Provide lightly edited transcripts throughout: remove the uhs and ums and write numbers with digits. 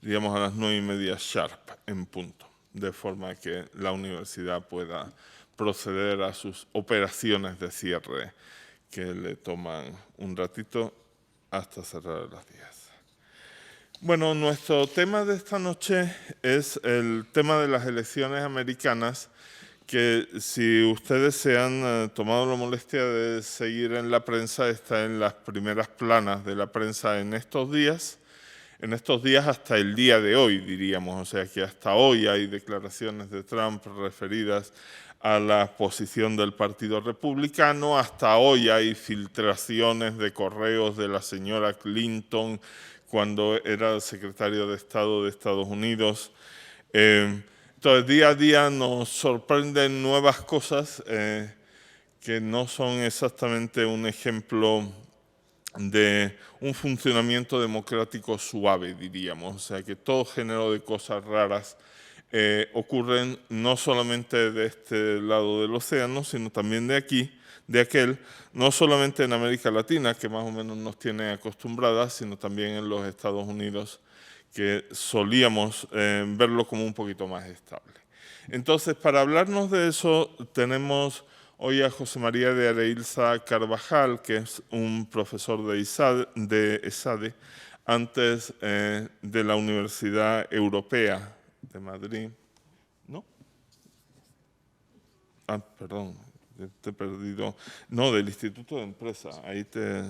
digamos, a las 9:30 sharp en punto, de forma que la universidad pueda proceder a sus operaciones de cierre, que le toman un ratito hasta cerrar las 10. Bueno, nuestro tema de esta noche es el tema de las elecciones americanas, que si ustedes se han tomado la molestia de seguir en la prensa, está en las primeras planas de la prensa en estos días hasta el día de hoy, diríamos. O sea que hasta hoy hay declaraciones de Trump referidas a la posición del Partido Republicano, hasta hoy hay filtraciones de correos de la señora Clinton cuando era secretario de Estado de Estados Unidos. Entonces, día a día nos sorprenden nuevas cosas que no son exactamente un ejemplo de un funcionamiento democrático suave, diríamos. O sea, que todo género de cosas raras ocurren no solamente de este lado del océano, sino también de aquí, de aquel, no solamente en América Latina, que más o menos nos tiene acostumbradas, sino también en los Estados Unidos, que solíamos verlo como un poquito más estable. Entonces, para hablarnos de eso, tenemos hoy a José María de Areilza Carvajal, que es un profesor de ESADE, antes de la Universidad Europea de Madrid. ¿No? Ah, perdón, te he perdido. No, del Instituto de Empresa. Ahí te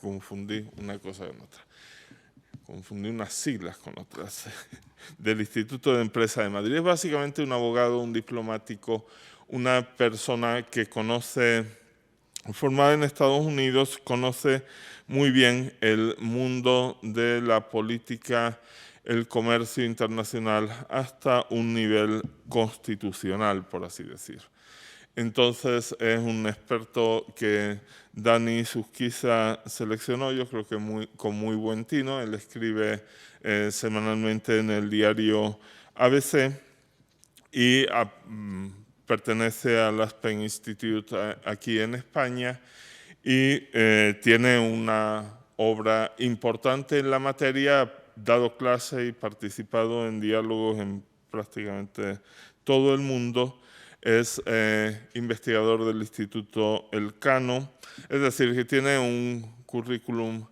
confundí una cosa con otra. Confundí unas siglas con otras. Del Instituto de Empresa de Madrid. Es básicamente un abogado, un diplomático, una persona que conoce, formada en Estados Unidos, conoce muy bien el mundo de la política, el comercio internacional, hasta un nivel constitucional, por así decir. Entonces es un experto que Dani Susquiza seleccionó, yo creo que con muy buen tino. Él escribe semanalmente en el diario ABC y pertenece al Aspen Institute aquí en España y tiene una obra importante en la materia, ha dado clase y participado en diálogos en prácticamente todo el mundo. Es investigador del Instituto Elcano, es decir, que tiene un currículum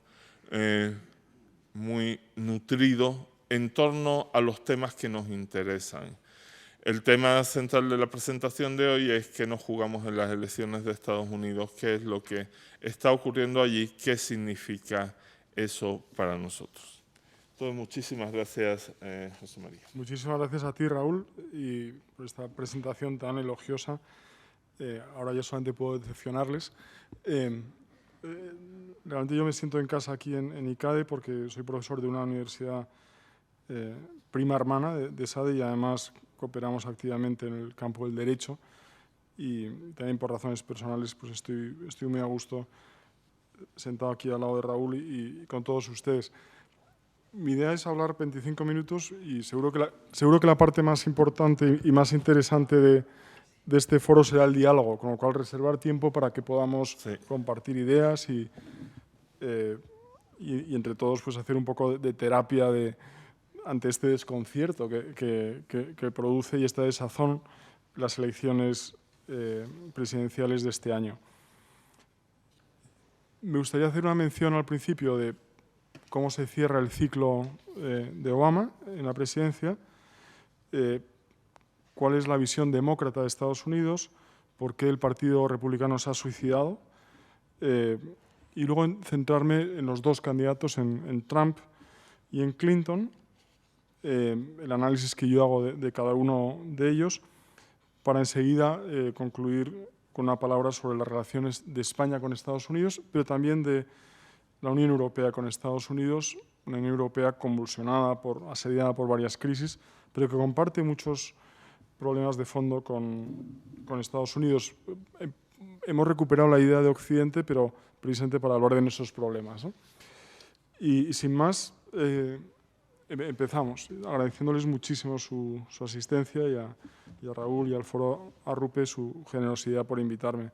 muy nutrido en torno a los temas que nos interesan. El tema central de la presentación de hoy es qué nos jugamos en las elecciones de Estados Unidos, qué es lo que está ocurriendo allí, qué significa eso para nosotros. Entonces, muchísimas gracias, José María. Muchísimas gracias a ti, Raúl, y por esta presentación tan elogiosa. Ahora yo solamente puedo decepcionarles. Realmente yo me siento en casa aquí en ICADE porque soy profesor de una universidad prima hermana de ESADE y además cooperamos activamente en el campo del derecho y también por razones personales pues estoy muy a gusto sentado aquí al lado de Raúl y con todos ustedes. Mi idea es hablar 25 minutos y seguro que la parte más importante y más interesante de este foro será el diálogo, con lo cual reservar tiempo para que podamos compartir ideas y entre todos pues hacer un poco de terapia ante este desconcierto que produce y esta desazón las elecciones presidenciales de este año. Me gustaría hacer una mención al principio de cómo se cierra el ciclo de Obama en la presidencia, cuál es la visión demócrata de Estados Unidos, por qué el Partido Republicano se ha suicidado, y luego centrarme en los dos candidatos, en Trump y en Clinton, el análisis que yo hago de cada uno de ellos, para enseguida concluir con una palabra sobre las relaciones de España con Estados Unidos, pero también de la Unión Europea con Estados Unidos, una Unión Europea convulsionada, asediada por varias crisis, pero que comparte muchos problemas de fondo con Estados Unidos. Hemos recuperado la idea de Occidente, pero precisamente para hablar de nuestros problemas, ¿no? Y sin más, empezamos, agradeciéndoles muchísimo su asistencia y a Raúl y al Foro Arrupe su generosidad por invitarme.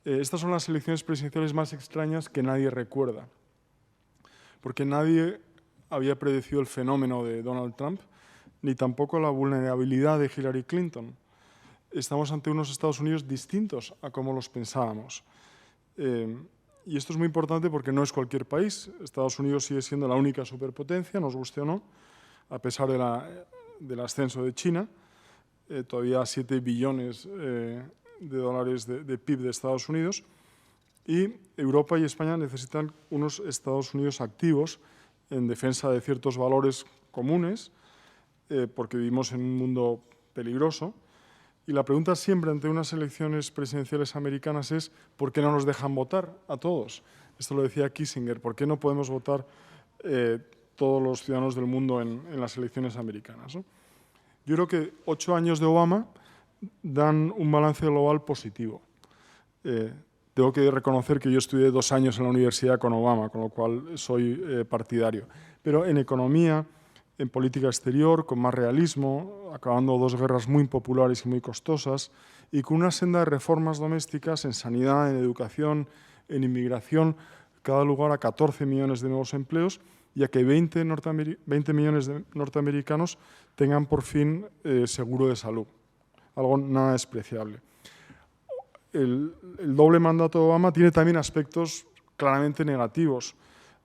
Estas son las elecciones presidenciales más extrañas que nadie recuerda, porque nadie había predecido el fenómeno de Donald Trump, ni tampoco la vulnerabilidad de Hillary Clinton. Estamos ante unos Estados Unidos distintos a como los pensábamos. Y esto es muy importante porque no es cualquier país. Estados Unidos sigue siendo la única superpotencia, nos guste o no, a pesar del ascenso de China. Todavía 7 billones de dólares de PIB de Estados Unidos. Y Europa y España necesitan unos Estados Unidos activos en defensa de ciertos valores comunes, porque vivimos en un mundo peligroso. Y la pregunta siempre ante unas elecciones presidenciales americanas es ¿por qué no nos dejan votar a todos? Esto lo decía Kissinger, ¿por qué no podemos votar todos los ciudadanos del mundo en las elecciones americanas, ¿no? Yo creo que 8 años de Obama dan un balance global positivo. Tengo que reconocer que yo estudié 2 años en la universidad con Obama, con lo cual soy partidario. Pero en economía, en política exterior, con más realismo, acabando 2 guerras muy impopulares y muy costosas, y con una senda de reformas domésticas en sanidad, en educación, en inmigración, que ha dado lugar a 14 millones de nuevos empleos y a que 20 millones de norteamericanos tengan por fin seguro de salud, algo nada despreciable. El doble mandato de Obama tiene también aspectos claramente negativos.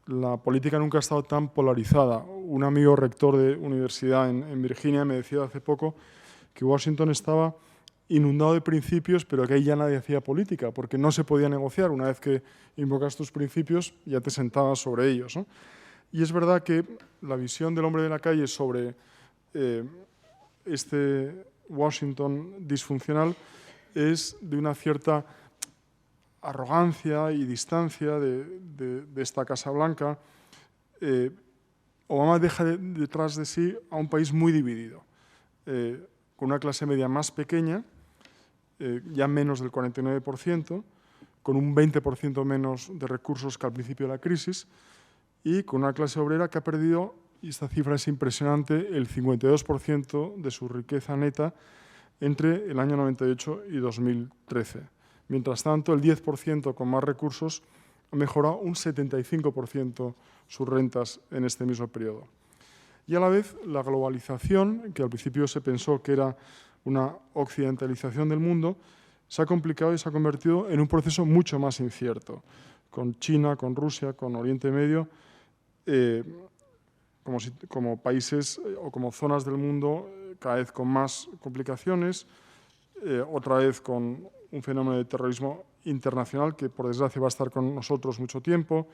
La política nunca ha estado tan polarizada. Un amigo rector de universidad en Virginia me decía hace poco que Washington estaba inundado de principios, pero que ahí ya nadie hacía política, porque no se podía negociar. Una vez que invocas tus principios, ya te sentabas sobre ellos, ¿no? Y es verdad que la visión del hombre de la calle sobre este Washington disfuncional es de una cierta arrogancia y distancia de esta Casa Blanca. Obama deja detrás de sí a un país muy dividido, con una clase media más pequeña, ya menos del 49%, con un 20% menos de recursos que al principio de la crisis, y con una clase obrera que ha perdido, y esta cifra es impresionante, el 52% de su riqueza neta entre el año 98 y 2013. Mientras tanto, el 10% con más recursos ha mejorado un 75% sus rentas en este mismo periodo. Y a la vez, la globalización, que al principio se pensó que era una occidentalización del mundo, se ha complicado y se ha convertido en un proceso mucho más incierto, con China, con Rusia, con Oriente Medio, como países o como zonas del mundo cada vez con más complicaciones, otra vez con un fenómeno de terrorismo internacional que por desgracia va a estar con nosotros mucho tiempo,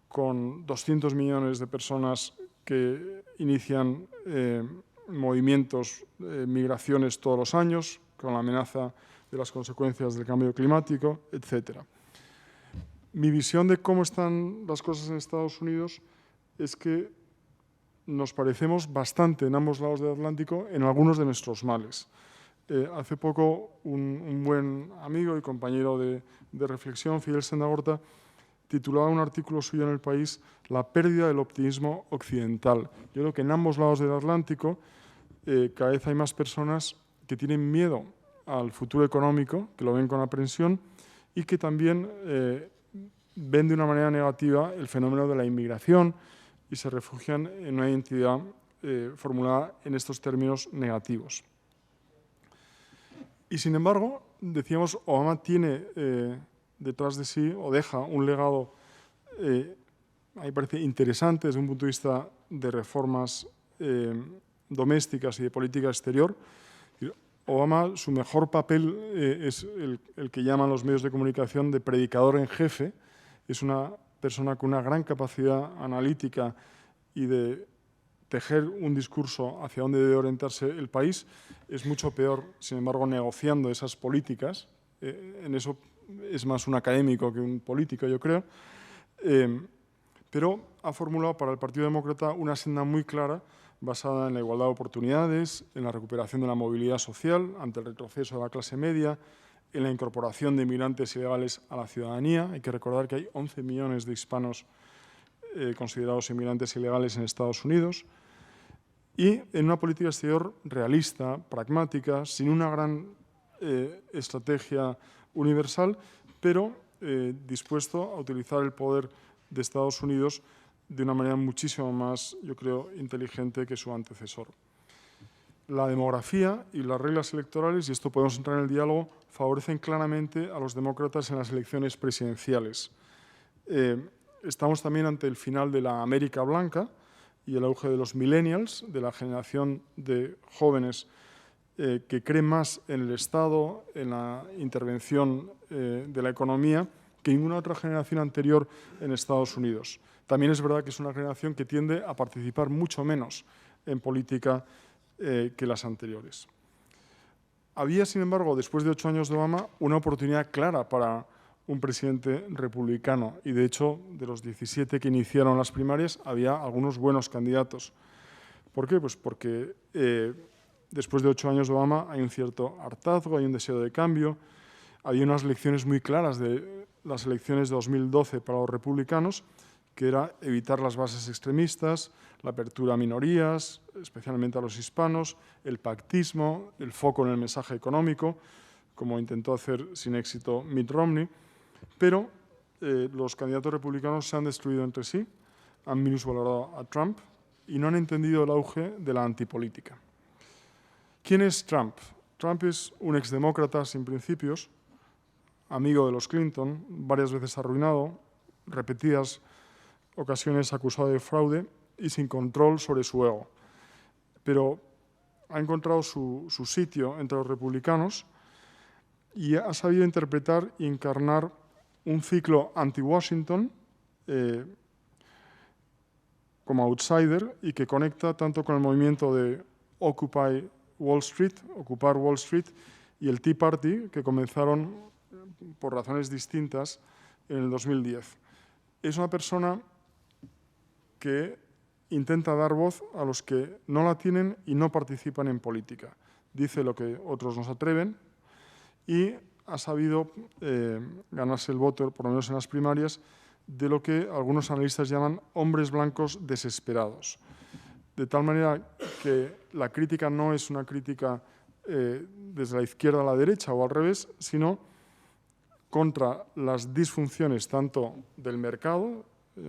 con 200 millones de personas que inician movimientos, migraciones todos los años, con la amenaza de las consecuencias del cambio climático, etc. Mi visión de cómo están las cosas en Estados Unidos es que nos parecemos bastante en ambos lados del Atlántico en algunos de nuestros males. Hace poco un buen amigo y compañero de reflexión, Fidel Sendagorta, titulaba un artículo suyo en El País La pérdida del optimismo occidental. Yo creo que en ambos lados del Atlántico cada vez hay más personas que tienen miedo al futuro económico, que lo ven con aprensión y que también ven de una manera negativa el fenómeno de la inmigración y se refugian en una identidad formulada en estos términos negativos. Y sin embargo, decíamos, Obama tiene detrás de sí, o deja un legado, a mí me parece interesante desde un punto de vista de reformas domésticas y de política exterior. Obama, su mejor papel es el que llaman los medios de comunicación de predicador en jefe. Es una persona con una gran capacidad analítica y de tejer un discurso hacia dónde debe orientarse el país. Es mucho peor, sin embargo, negociando esas políticas. En eso es más un académico que un político, yo creo. Pero ha formulado para el Partido Demócrata una senda muy clara basada en la igualdad de oportunidades, en la recuperación de la movilidad social ante el retroceso de la clase media, en la incorporación de inmigrantes ilegales a la ciudadanía. Hay que recordar que hay 11 millones de hispanos considerados inmigrantes ilegales en Estados Unidos, y en una política exterior realista, pragmática, sin una gran estrategia universal, pero dispuesto a utilizar el poder de Estados Unidos de una manera muchísimo más, yo creo, inteligente que su antecesor. La demografía y las reglas electorales, y esto podemos entrar en el diálogo, favorecen claramente a los demócratas en las elecciones presidenciales. Estamos también ante el final de la América blanca y el auge de los millennials, de la generación de jóvenes que creen más en el Estado, en la intervención de la economía, que ninguna otra generación anterior en Estados Unidos. También es verdad que es una generación que tiende a participar mucho menos en política que las anteriores. Había, sin embargo, después de 8 años de Obama, una oportunidad clara para un presidente republicano y, de hecho, de los 17 que iniciaron las primarias, había algunos buenos candidatos. ¿Por qué? Pues porque después de 8 años de Obama hay un cierto hartazgo, hay un deseo de cambio, había unas lecciones muy claras de las elecciones de 2012 para los republicanos, que era evitar las bases extremistas, la apertura a minorías, especialmente a los hispanos, el pactismo, el foco en el mensaje económico, como intentó hacer sin éxito Mitt Romney, pero los candidatos republicanos se han destruido entre sí, han minusvalorado a Trump y no han entendido el auge de la antipolítica. ¿Quién es Trump? Trump es un exdemócrata sin principios, amigo de los Clinton, varias veces arruinado, repetidas ocasiones acusado de fraude y sin control sobre su ego. Pero ha encontrado su sitio entre los republicanos y ha sabido interpretar y encarnar un ciclo anti-Washington como outsider y que conecta tanto con el movimiento de Occupy Wall Street, ocupar Wall Street, y el Tea Party, que comenzaron por razones distintas en el 2010. Es una persona que intenta dar voz a los que no la tienen y no participan en política. Dice lo que otros no se atreven y ha sabido ganarse el voto, por lo menos en las primarias, de lo que algunos analistas llaman hombres blancos desesperados. De tal manera que la crítica no es una crítica desde la izquierda a la derecha o al revés, sino contra las disfunciones tanto del mercado,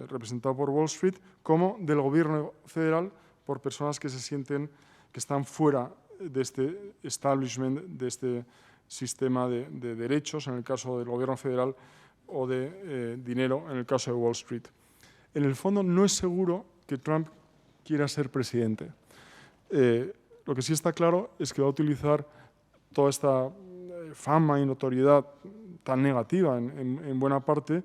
representado por Wall Street, como del gobierno federal por personas que se sienten que están fuera de este establishment, de este sistema de derechos, en el caso del gobierno federal, o de dinero, en el caso de Wall Street. En el fondo, no es seguro que Trump quiera ser presidente. Lo que sí está claro es que va a utilizar toda esta fama y notoriedad tan negativa, en buena parte,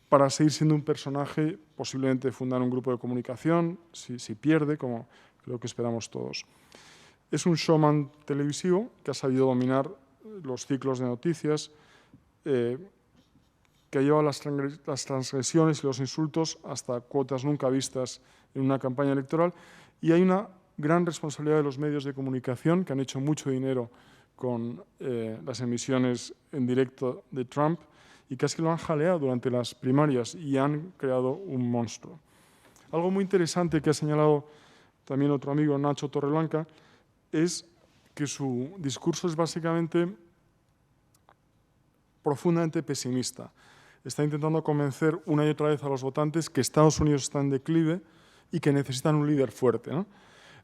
para seguir siendo un personaje, posiblemente fundar un grupo de comunicación, si pierde, como creo que esperamos todos. Es un showman televisivo que ha sabido dominar los ciclos de noticias, que ha llevado las transgresiones y los insultos hasta cuotas nunca vistas en una campaña electoral, y hay una gran responsabilidad de los medios de comunicación que han hecho mucho dinero con las emisiones en directo de Trump y casi lo han jaleado durante las primarias y han creado un monstruo. Algo muy interesante que ha señalado también otro amigo, Nacho Torreblanca, es que su discurso es básicamente profundamente pesimista. Está intentando convencer una y otra vez a los votantes que Estados Unidos está en declive y que necesitan un líder fuerte, ¿no?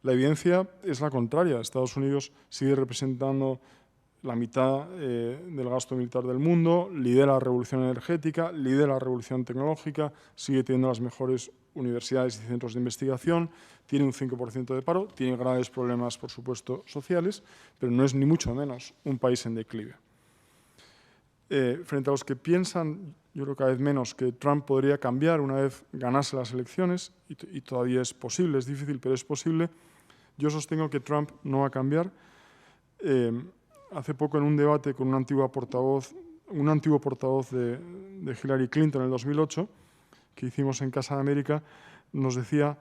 La evidencia es la contraria. Estados Unidos sigue representando la mitad del gasto militar del mundo, lidera la revolución energética, lidera la revolución tecnológica, sigue teniendo las mejores universidades y centros de investigación, tiene un 5% de paro, tiene graves problemas, por supuesto, sociales, pero no es ni mucho menos un país en declive. Frente a los que piensan, yo creo cada vez menos, que Trump podría cambiar una vez ganase las elecciones, y todavía es posible, es difícil, pero es posible, yo sostengo que Trump no va a cambiar. Hace poco en un debate con un antiguo portavoz de Hillary Clinton en el 2008, que hicimos en Casa de América, nos decía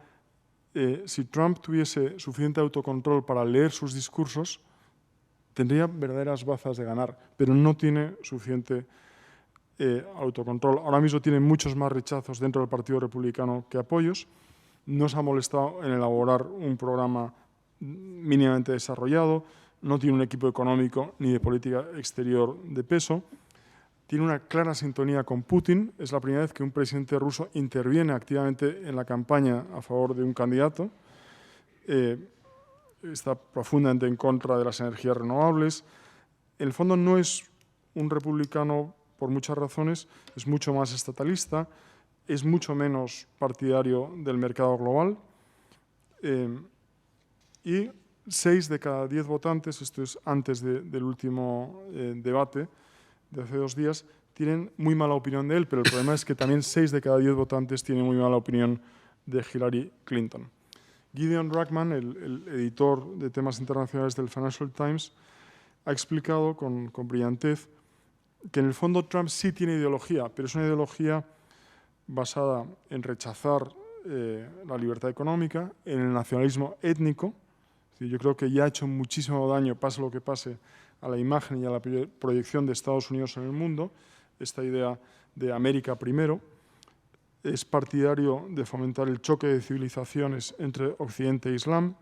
si Trump tuviese suficiente autocontrol para leer sus discursos, tendría verdaderas bazas de ganar, pero no tiene suficiente autocontrol. Ahora mismo tiene muchos más rechazos dentro del Partido Republicano que apoyos. No se ha molestado en elaborar un programa mínimamente desarrollado, no tiene un equipo económico ni de política exterior de peso, tiene una clara sintonía con Putin. Es la primera vez que un presidente ruso interviene activamente en la campaña a favor de un candidato. Está profundamente en contra de las energías renovables. En el fondo no es un republicano por muchas razones, es mucho más estatalista, es mucho menos partidario del mercado global. Y 6 de cada 10 votantes, esto es antes del último debate de hace 2 días, tienen muy mala opinión de él, pero el problema es que también 6 de cada 10 votantes tienen muy mala opinión de Hillary Clinton. Gideon Rachman, el editor de temas internacionales del Financial Times, ha explicado con brillantez que en el fondo Trump sí tiene ideología, pero es una ideología basada en rechazar la libertad económica, en el nacionalismo étnico. Es decir, yo creo que ya ha hecho muchísimo daño, pase lo que pase, a la imagen y a la proyección de Estados Unidos en el mundo, esta idea de América primero. Es partidario de fomentar el choque de civilizaciones entre Occidente e Islam.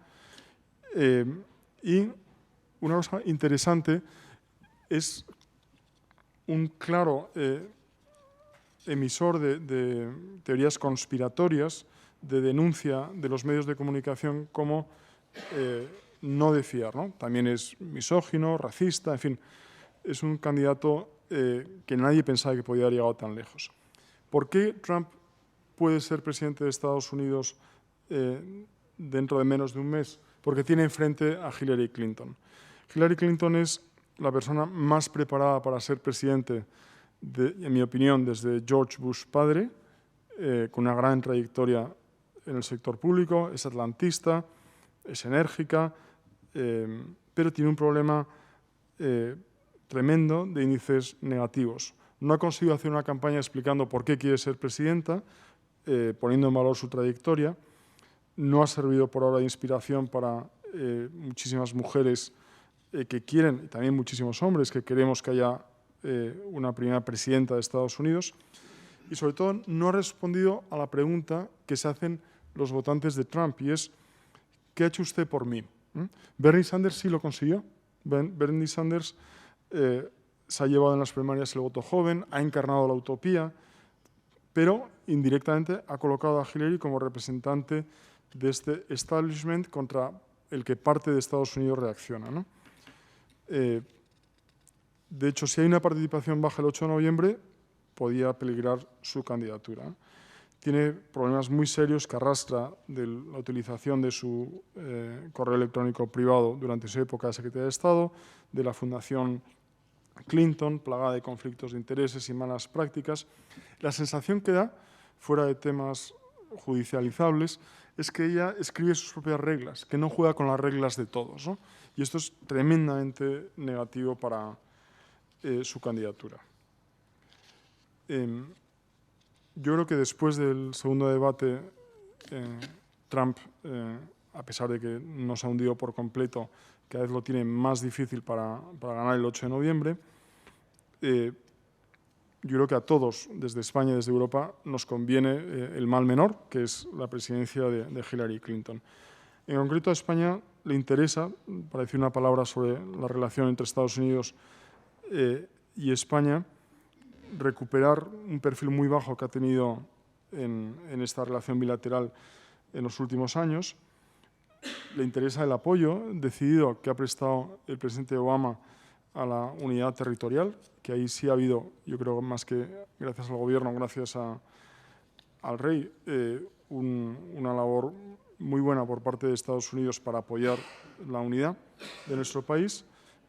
Y una cosa interesante es un claro emisor de teorías conspiratorias, de denuncia de los medios de comunicación como no de fiar, ¿no? También es misógino, racista, en fin, es un candidato que nadie pensaba que podía haber llegado tan lejos. ¿Por qué Trump puede ser presidente de Estados Unidos dentro de menos de un mes? Porque tiene enfrente a Hillary Clinton. Hillary Clinton es la persona más preparada para ser presidente, en mi opinión, desde George Bush padre, con una gran trayectoria en el sector público, es atlantista, es enérgica, pero tiene un problema tremendo de índices negativos. No ha conseguido hacer una campaña explicando por qué quiere ser presidenta, poniendo en valor su trayectoria. No ha servido por ahora de inspiración para muchísimas mujeres que quieren, y también muchísimos hombres que queremos que haya una primera presidenta de Estados Unidos. Y sobre todo no ha respondido a la pregunta que se hacen los votantes de Trump, y es ¿qué ha hecho usted por mí? Bernie Sanders sí lo consiguió. Bernie Sanders se ha llevado en las primarias el voto joven, ha encarnado la utopía, pero indirectamente ha colocado a Hillary como representante de este establishment contra el que parte de Estados Unidos reacciona, ¿no? De hecho, si hay una participación baja el 8 de noviembre, podía peligrar su candidatura. Tiene problemas muy serios que arrastra de la utilización de su correo electrónico privado durante su época de secretaria de Estado, de la Fundación Clinton, plagada de conflictos de intereses y malas prácticas. La sensación que da, fuera de temas judicializables, es que ella escribe sus propias reglas, que no juega con las reglas de todos, ¿no? Y esto es tremendamente negativo para su candidatura. Yo creo que después del segundo debate, Trump, a pesar de que no se ha hundido por completo, cada vez lo tiene más difícil para ganar el 8 de noviembre. Yo creo que a todos, desde España y desde Europa, nos conviene el mal menor, que es la presidencia de Hillary Clinton. En concreto, a España le interesa, para decir una palabra sobre la relación entre Estados Unidos y España, recuperar un perfil muy bajo que ha tenido en esta relación bilateral en los últimos años. Le interesa el apoyo decidido que ha prestado el presidente Obama a la unidad territorial, que ahí sí ha habido, yo creo, más que gracias al gobierno, gracias al rey, una labor muy buena por parte de Estados Unidos para apoyar la unidad de nuestro país.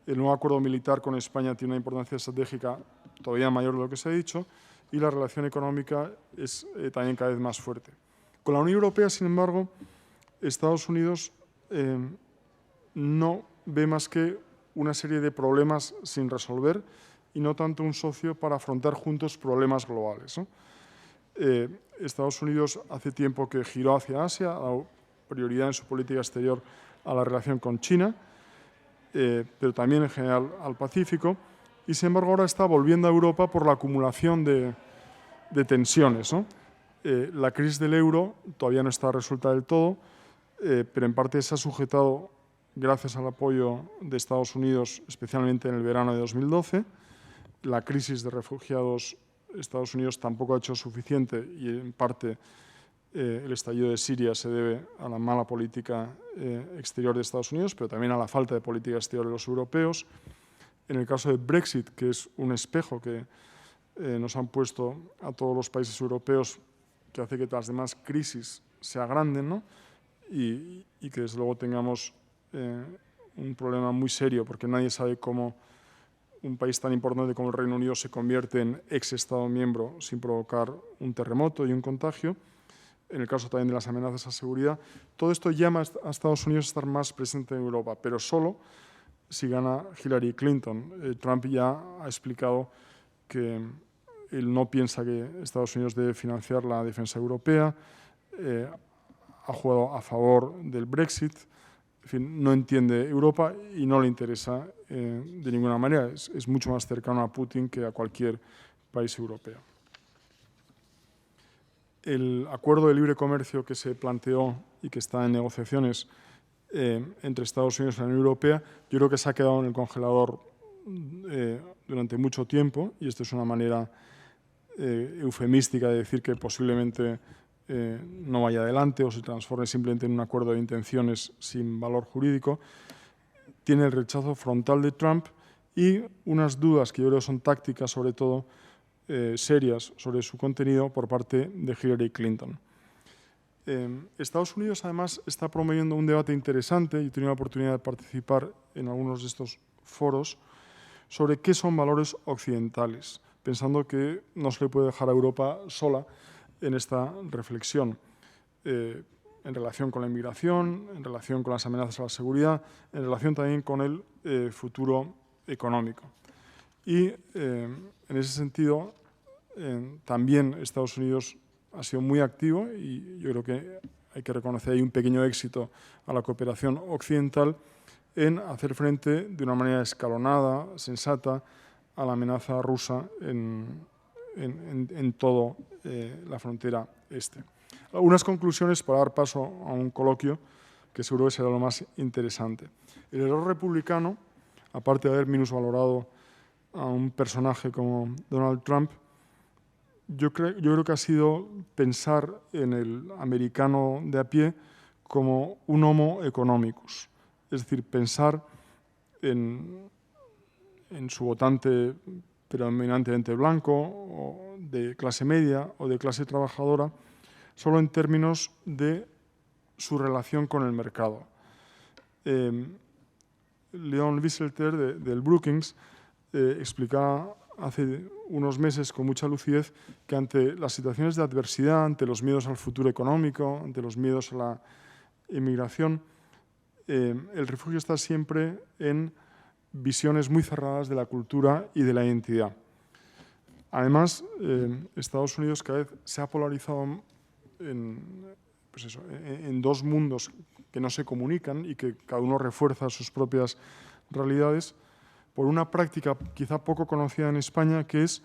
El nuevo acuerdo militar con España tiene una importancia estratégica todavía mayor de lo que se ha dicho, y la relación económica es también cada vez más fuerte. Con la Unión Europea, sin embargo, Estados Unidos no ve más que una serie de problemas sin resolver y no tanto un socio para afrontar juntos problemas globales, ¿no? Estados Unidos hace tiempo que giró hacia Asia, ha dado prioridad en su política exterior a la relación con China, pero también en general al Pacífico, y sin embargo ahora está volviendo a Europa por la acumulación de tensiones, ¿no? La crisis del euro todavía no está resuelta del todo, pero en parte se ha sujetado gracias al apoyo de Estados Unidos, especialmente en el verano de 2012. la crisis de refugiados, Estados Unidos tampoco ha hecho suficiente y en parte el estallido de Siria se debe a la mala política exterior de Estados Unidos, pero también a la falta de política exterior de los europeos. En el caso de Brexit, que es un espejo que nos han puesto a todos los países europeos, que hace que las demás crisis se agranden, ¿no? y que desde luego tengamos un problema muy serio, porque nadie sabe cómo un país tan importante como el Reino Unido se convierte en ex-Estado miembro sin provocar un terremoto y un contagio. En el caso también de las amenazas a seguridad, todo esto llama a Estados Unidos a estar más presente en Europa, pero solo si gana Hillary Clinton. Trump ya ha explicado que él no piensa que Estados Unidos debe financiar la defensa europea, ha jugado a favor del Brexit, en fin, no entiende Europa y no le interesa de ninguna manera. Es mucho más cercano a Putin que a cualquier país europeo. El acuerdo de libre comercio que se planteó y que está en negociaciones entre Estados Unidos y la Unión Europea, yo creo que se ha quedado en el congelador durante mucho tiempo, y esto es una manera eufemística de decir que posiblemente no vaya adelante o se transforme simplemente en un acuerdo de intenciones sin valor jurídico. Tiene el rechazo frontal de Trump y unas dudas que yo creo son tácticas, sobre todo serias, sobre su contenido por parte de Hillary Clinton. Estados Unidos además está promoviendo un debate interesante, y he tenido la oportunidad de participar en algunos de estos foros, sobre qué son valores occidentales, pensando que no se le puede dejar a Europa sola en esta reflexión en relación con la inmigración, en relación con las amenazas a la seguridad, en relación también con el futuro económico. Y en ese sentido, también Estados Unidos ha sido muy activo, y yo creo que hay que reconocer ahí un pequeño éxito a la cooperación occidental en hacer frente de una manera escalonada, sensata, a la amenaza rusa en toda la frontera este. Algunas conclusiones para dar paso a un coloquio que seguro que será lo más interesante. El error republicano, aparte de haber minusvalorado a un personaje como Donald Trump, yo creo que ha sido pensar en el americano de a pie como un homo economicus, es decir, pensar en su votante predominantemente blanco, o de clase media o de clase trabajadora, solo en términos de su relación con el mercado. Leon Wieselter, del Brookings, explicaba hace unos meses con mucha lucidez que ante las situaciones de adversidad, ante los miedos al futuro económico, ante los miedos a la inmigración, el refugio está siempre en visiones muy cerradas de la cultura y de la identidad. Además, Estados Unidos cada vez se ha polarizado en dos mundos que no se comunican y que cada uno refuerza sus propias realidades, por una práctica quizá poco conocida en España, que es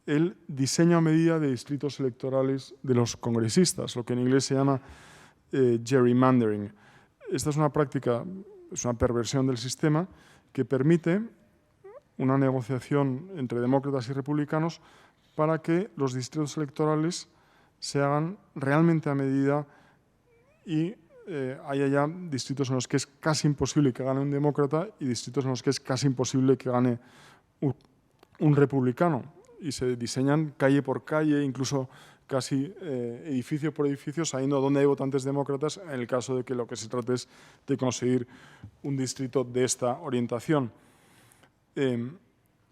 el diseño a medida de distritos electorales de los congresistas, lo que en inglés se llama gerrymandering. Esta es una práctica, es una perversión del sistema que permite una negociación entre demócratas y republicanos para que los distritos electorales se hagan realmente a medida y haya ya distritos en los que es casi imposible que gane un demócrata y distritos en los que es casi imposible que gane un republicano. Y se diseñan calle por calle, incluso casi edificio por edificio, sabiendo dónde hay votantes demócratas, en el caso de que lo que se trate es de conseguir un distrito de esta orientación.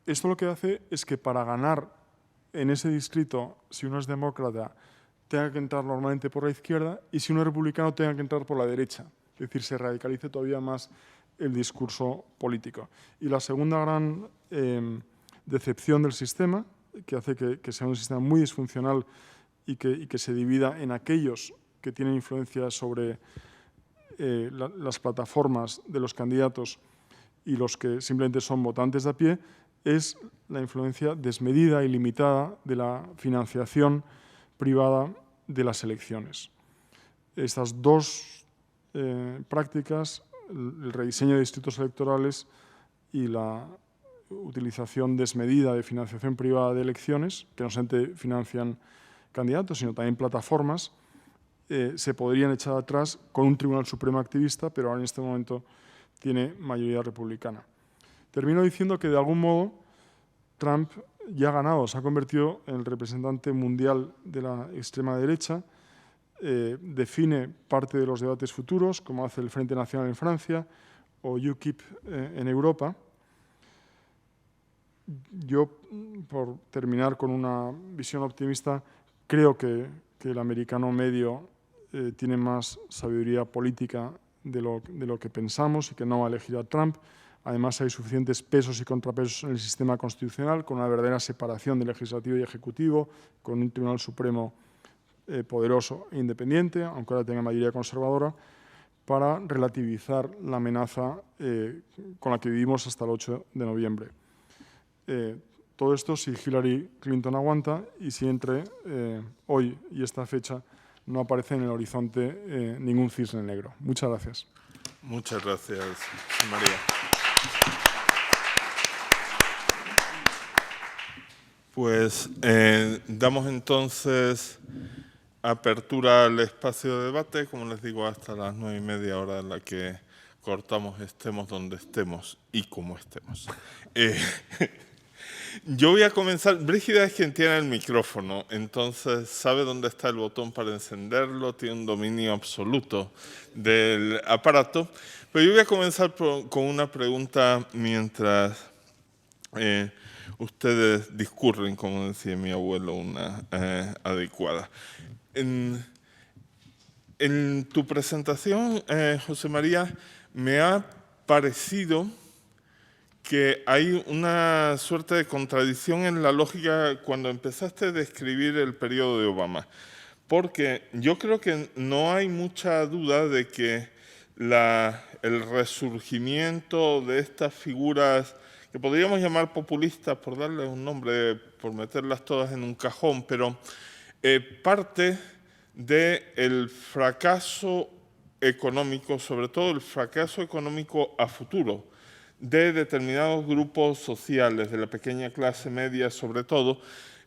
Esto lo que hace es que para ganar en ese distrito, si uno es demócrata, tenga que entrar normalmente por la izquierda, y si uno es republicano, tenga que entrar por la derecha. Es decir, se radicalice todavía más el discurso político. Y la segunda gran decepción del sistema, que hace que sea un sistema muy disfuncional y que se divida en aquellos que tienen influencia sobre las plataformas de los candidatos y los que simplemente son votantes de a pie, es la influencia desmedida y limitada de la financiación privada de las elecciones. Estas dos prácticas, el rediseño de distritos electorales y la utilización desmedida de financiación privada de elecciones, que no solamente financian candidatos, sino también plataformas, se podrían echar atrás con un Tribunal Supremo activista, pero ahora en este momento tiene mayoría republicana. Termino diciendo que, de algún modo, Trump ya ha ganado, se ha convertido en el representante mundial de la extrema derecha, define parte de los debates futuros, como hace el Frente Nacional en Francia o UKIP en Europa. Yo, por terminar con una visión optimista, creo que el americano medio tiene más sabiduría política de lo que pensamos y que no va a elegir a Trump. Además, hay suficientes pesos y contrapesos en el sistema constitucional, con una verdadera separación de legislativo y ejecutivo, con un Tribunal Supremo poderoso e independiente, aunque ahora tenga mayoría conservadora, para relativizar la amenaza con la que vivimos hasta el 8 de noviembre. Todo esto si Hillary Clinton aguanta y si entre hoy y esta fecha no aparece en el horizonte ningún cisne negro. Muchas gracias. Muchas gracias, María. Pues damos entonces apertura al espacio de debate, como les digo, hasta las 9:30, hora en la que cortamos, estemos donde estemos y como estemos. Yo voy a comenzar. Brígida es quien tiene el micrófono, entonces sabe dónde está el botón para encenderlo, tiene un dominio absoluto del aparato. Pero yo voy a comenzar con una pregunta mientras ustedes discurren, como decía mi abuelo, una adecuada. En tu presentación, José María, me ha parecido que hay una suerte de contradicción en la lógica cuando empezaste a describir el periodo de Obama, porque yo creo que no hay mucha duda de que el resurgimiento de estas figuras que podríamos llamar populistas, por darles un nombre, por meterlas todas en un cajón, pero parte del fracaso económico, sobre todo el fracaso económico a futuro, de determinados grupos sociales, de la pequeña clase media sobre todo,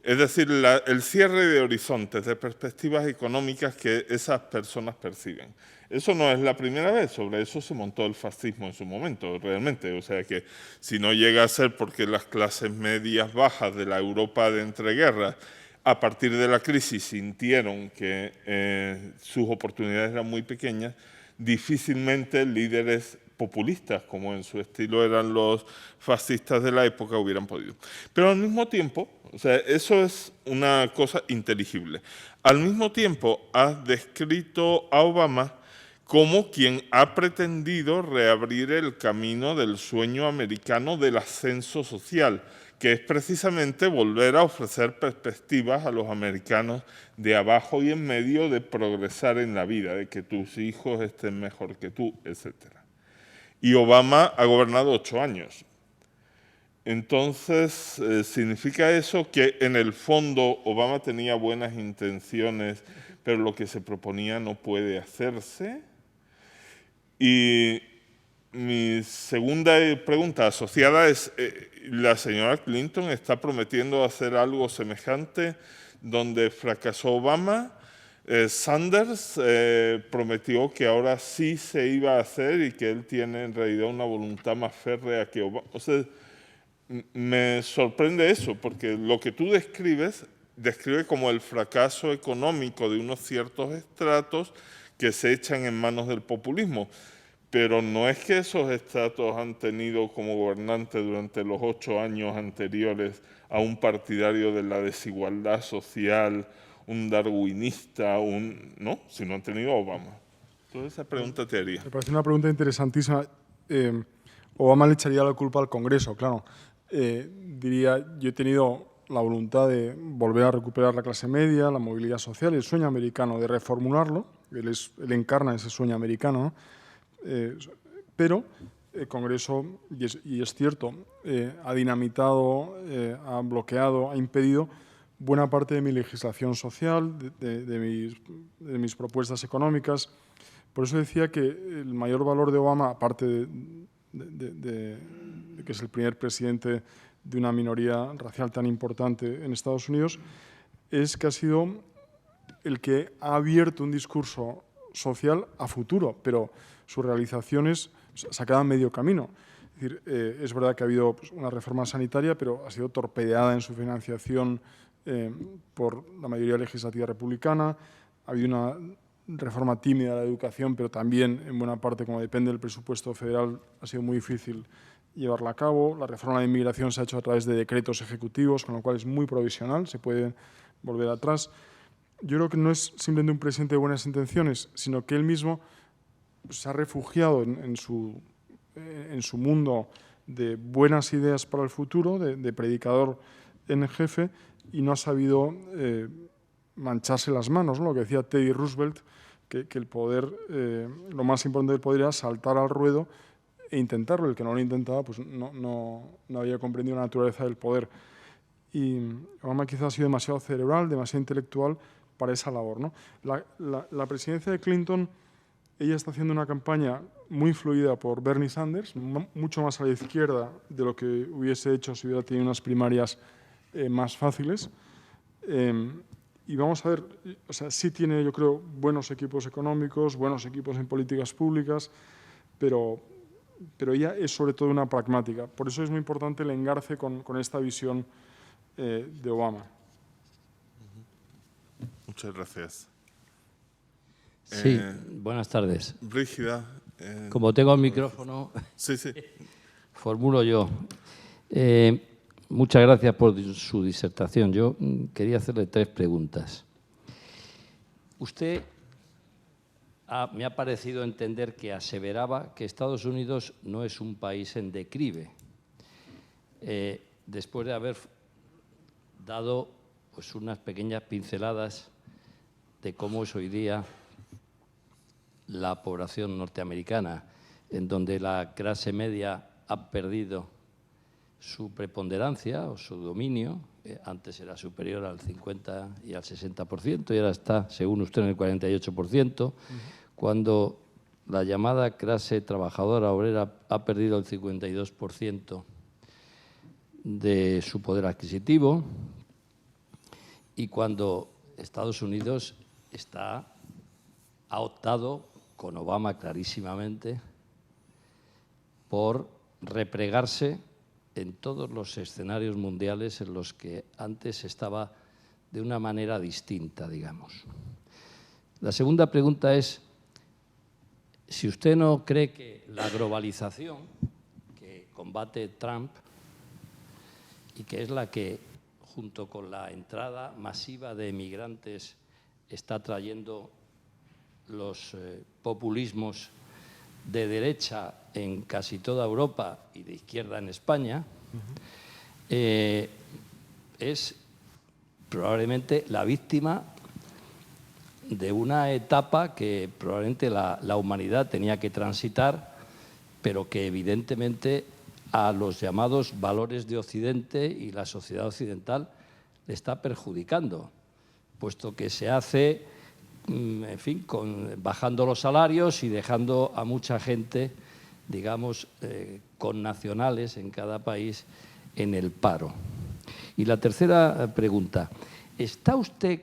es decir, el cierre de horizontes, de perspectivas económicas que esas personas perciben. Eso no es la primera vez, sobre eso se montó el fascismo en su momento, realmente. O sea que si no llega a ser porque las clases medias bajas de la Europa de entreguerras, a partir de la crisis sintieron que sus oportunidades eran muy pequeñas, difícilmente líderes populistas, como en su estilo eran los fascistas de la época, hubieran podido. Pero al mismo tiempo, o sea, eso es una cosa inteligible. Al mismo tiempo, has descrito a Obama como quien ha pretendido reabrir el camino del sueño americano del ascenso social, que es precisamente volver a ofrecer perspectivas a los americanos de abajo y en medio de progresar en la vida, de que tus hijos estén mejor que tú, etc. Y Obama ha gobernado 8 años. Entonces, ¿significa eso que en el fondo Obama tenía buenas intenciones, pero lo que se proponía no puede hacerse? Y mi segunda pregunta asociada es, ¿la señora Clinton está prometiendo hacer algo semejante donde fracasó Obama? Sanders prometió que ahora sí se iba a hacer y que él tiene en realidad una voluntad más férrea que Obama. O sea, me sorprende eso, porque lo que tú describe como el fracaso económico de unos ciertos estratos que se echan en manos del populismo. Pero no es que esos estratos han tenido como gobernante durante los 8 años anteriores a un partidario de la desigualdad social, un darwinista, no, sino han tenido a Obama. Entonces esa pregunta te haría. Me parece una pregunta interesantísima. Obama le echaría la culpa al Congreso, claro. Diría, yo he tenido la voluntad de volver a recuperar la clase media, la movilidad social, el sueño americano, de reformularlo. Él encarna ese sueño americano, ¿no? Pero el Congreso, y es cierto, ha dinamitado, ha bloqueado, ha impedido buena parte de mi legislación social, de mis propuestas económicas. Por eso decía que el mayor valor de Obama, aparte que es el primer presidente de una minoría racial tan importante en Estados Unidos, es que ha sido el que ha abierto un discurso social a futuro, pero sus realizaciones se ha quedado a medio camino. Es decir, es verdad que ha habido pues, una reforma sanitaria, pero ha sido torpedeada en su financiación por la mayoría legislativa republicana. Ha habido una reforma tímida de la educación, pero también, en buena parte, como depende del presupuesto federal, ha sido muy difícil llevarla a cabo. La reforma de inmigración se ha hecho a través de decretos ejecutivos, con lo cual es muy provisional, se puede volver atrás. Yo creo que no es simplemente un presidente de buenas intenciones, sino que él mismo se ha refugiado en su mundo de buenas ideas para el futuro, de predicador en jefe, y no ha sabido mancharse las manos, ¿no? Lo que decía Teddy Roosevelt, que el poder, lo más importante del poder era saltar al ruedo e intentarlo. El que no lo intentaba pues no había comprendido la naturaleza del poder. Y Obama quizás ha sido demasiado cerebral, demasiado intelectual para esa labor, ¿no? La presidencia de Clinton, ella está haciendo una campaña muy influida por Bernie Sanders, mucho más a la izquierda de lo que hubiese hecho si hubiera tenido unas primarias más fáciles. Y vamos a ver, o sea, sí tiene, yo creo, buenos equipos económicos, buenos equipos en políticas públicas, pero ella es sobre todo una pragmática. Por eso es muy importante el engarce con esta visión de Obama. Muchas gracias. Sí, buenas tardes. Brígida. Como tengo el micrófono, Sí, sí. formulo yo. Muchas gracias por su disertación. Yo quería hacerle 3 preguntas. Usted me ha parecido entender que aseveraba que Estados Unidos no es un país en declive, después de haber dado pues, unas pequeñas pinceladas de cómo es hoy día la población norteamericana, en donde la clase media ha perdido su preponderancia o su dominio. Antes era superior al 50 y al 60% y ahora está, según usted, en el 48%, cuando la llamada clase trabajadora obrera ha perdido el 52% de su poder adquisitivo y cuando Estados Unidos ha optado, con Obama clarísimamente, por replegarse en todos los escenarios mundiales en los que antes estaba de una manera distinta, digamos. La segunda pregunta es si usted no cree que la globalización que combate Trump y que es la que, junto con la entrada masiva de emigrantes, está trayendo los populismos de derecha en casi toda Europa y de izquierda en España, es probablemente la víctima de una etapa que probablemente la humanidad tenía que transitar, pero que evidentemente a los llamados valores de Occidente y la sociedad occidental le está perjudicando, puesto que se hace, en fin, bajando los salarios y dejando a mucha gente, digamos, con nacionales en cada país en el paro. Y la tercera pregunta, ¿está usted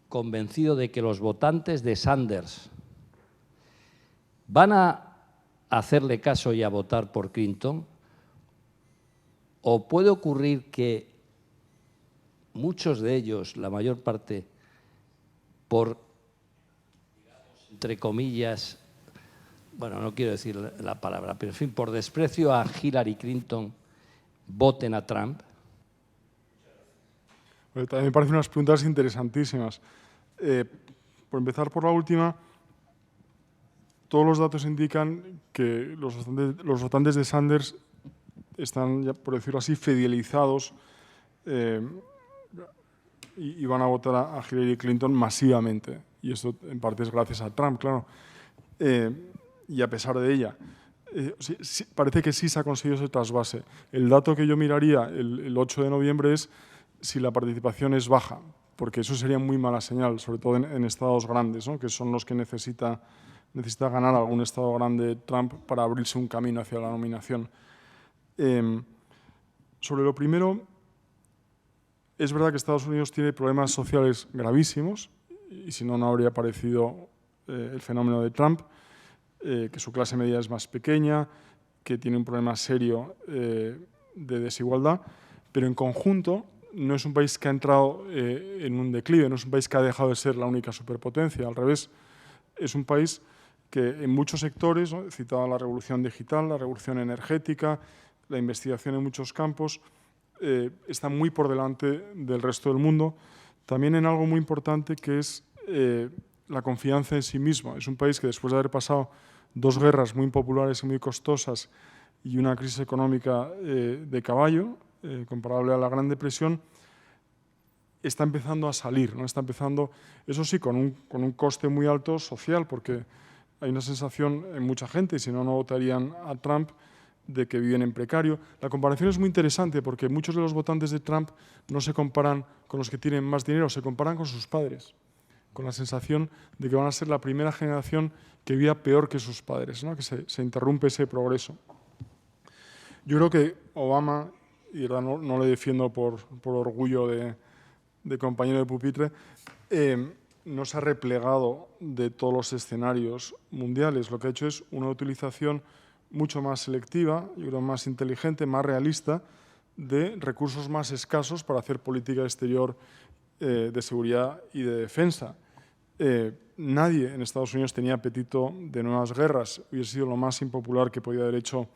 convencido de que los votantes de Sanders van a hacerle caso y a votar por Clinton? ¿O puede ocurrir que muchos de ellos, la mayor parte, por, digamos, entre comillas, bueno, no quiero decir la palabra, pero en fin, por desprecio a Hillary Clinton, voten a Trump? También me parecen unas preguntas interesantísimas. Por empezar por la última, todos los datos indican que los votantes de Sanders están, ya por decirlo así, fidelizados y van a votar a Hillary Clinton masivamente. Y esto en parte es gracias a Trump, claro. Y a pesar de ella, sí, parece que sí se ha conseguido ese trasvase. El dato que yo miraría el 8 de noviembre es si la participación es baja, porque eso sería muy mala señal, sobre todo en estados grandes, ¿no?, que son los que necesita necesita ganar algún estado grande Trump para abrirse un camino hacia la nominación. Sobre lo primero, es verdad que Estados Unidos tiene problemas sociales gravísimos, y si no, no habría aparecido el fenómeno de Trump, que su clase media es más pequeña, que tiene un problema serio de desigualdad, pero en conjunto no es un país que ha entrado en un declive, no es un país que ha dejado de ser la única superpotencia, al revés, es un país que en muchos sectores, ¿no?, he citado la revolución digital, la revolución energética, la investigación en muchos campos, está muy por delante del resto del mundo. También en algo muy importante que es la confianza en sí mismo. Es un país que después de haber pasado 2 guerras muy impopulares y muy costosas y una crisis económica de caballo, comparable a la Gran Depresión, está empezando a salir, ¿no? Está empezando, eso sí, con un coste muy alto social, porque hay una sensación en mucha gente, y si no, no votarían a Trump, de que viven en precario. La comparación es muy interesante porque muchos de los votantes de Trump no se comparan con los que tienen más dinero, se comparan con sus padres, con la sensación de que van a ser la primera generación que viva peor que sus padres, ¿no?, que se interrumpe ese progreso. Yo creo que Obama, y ahora no le defiendo por orgullo de compañero de pupitre, no se ha replegado de todos los escenarios mundiales. Lo que ha hecho es una utilización mucho más selectiva, yo creo más inteligente, más realista, de recursos más escasos para hacer política exterior de seguridad y de defensa. Nadie en Estados Unidos tenía apetito de nuevas guerras, hubiese sido lo más impopular que podía haber hecho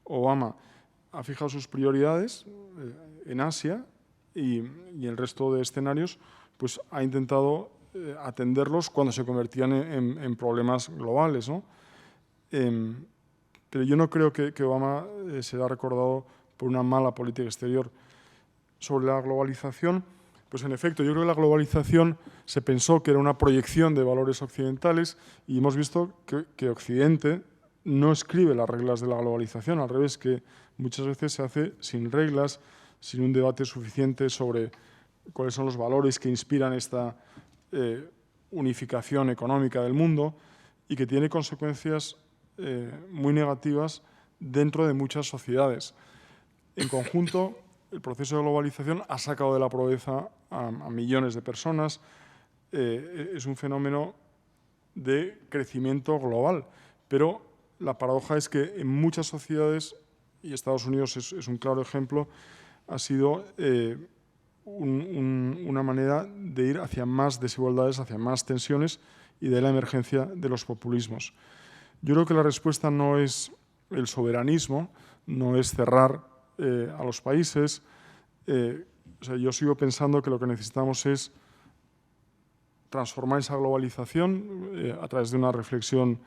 Obama. Ha fijado sus prioridades en Asia y el resto de escenarios pues ha intentado atenderlos cuando se convertían en problemas globales, ¿no? Pero yo no creo que Obama será recordado por una mala política exterior. Sobre la globalización, pues en efecto, yo creo que la globalización se pensó que era una proyección de valores occidentales y hemos visto que Occidente no escribe las reglas de la globalización, al revés, que muchas veces se hace sin reglas, sin un debate suficiente sobre cuáles son los valores que inspiran esta unificación económica del mundo y que tiene consecuencias muy negativas dentro de muchas sociedades. En conjunto, el proceso de globalización ha sacado de la pobreza a millones de personas. Es un fenómeno de crecimiento global, pero la paradoja es que en muchas sociedades, y Estados Unidos es un claro ejemplo, ha sido una manera de ir hacia más desigualdades, hacia más tensiones y de la emergencia de los populismos. Yo creo que la respuesta no es el soberanismo, no es cerrar a los países. Yo sigo pensando que lo que necesitamos es transformar esa globalización a través de una reflexión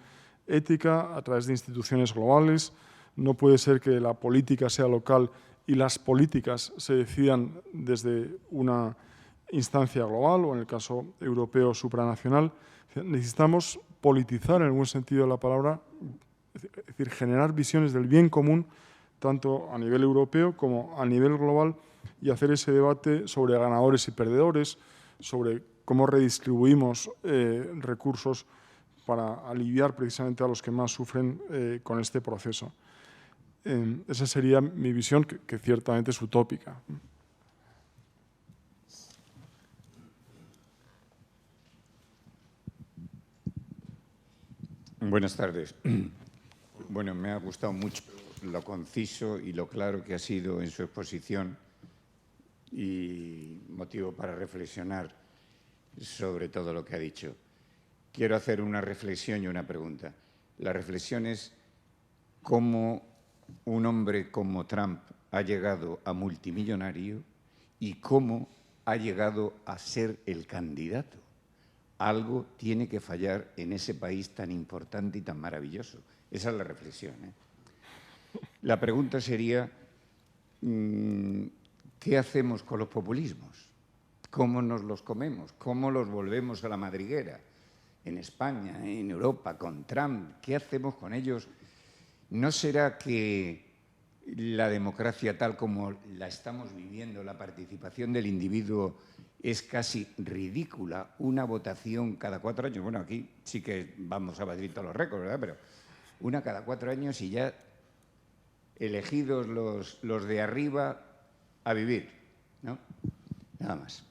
ética, a través de instituciones globales. No puede ser que la política sea local y las políticas se decidan desde una instancia global o, en el caso europeo, supranacional. Necesitamos politizar, en el buen sentido de la palabra, es decir, generar visiones del bien común, tanto a nivel europeo como a nivel global, y hacer ese debate sobre ganadores y perdedores, sobre cómo redistribuimos recursos para aliviar precisamente a los que más sufren con este proceso. Esa sería mi visión, que ciertamente es utópica. Buenas tardes. Bueno, me ha gustado mucho lo conciso y lo claro que ha sido en su exposición y motivo para reflexionar sobre todo lo que ha dicho. Quiero hacer una reflexión y una pregunta. La reflexión es cómo un hombre como Trump ha llegado a multimillonario y cómo ha llegado a ser el candidato. Algo tiene que fallar en ese país tan importante y tan maravilloso. Esa es la reflexión, ¿eh? La pregunta sería, ¿qué hacemos con los populismos? ¿Cómo nos los comemos? ¿Cómo los volvemos a la madriguera? En España, en Europa, con Trump, ¿qué hacemos con ellos? ¿No será que la democracia tal como la estamos viviendo, la participación del individuo es casi ridícula. Una votación cada 4 años. Bueno, aquí sí que vamos a batir todos los récords, ¿verdad? Pero una cada 4 años y ya elegidos los de arriba a vivir, ¿no? Nada más.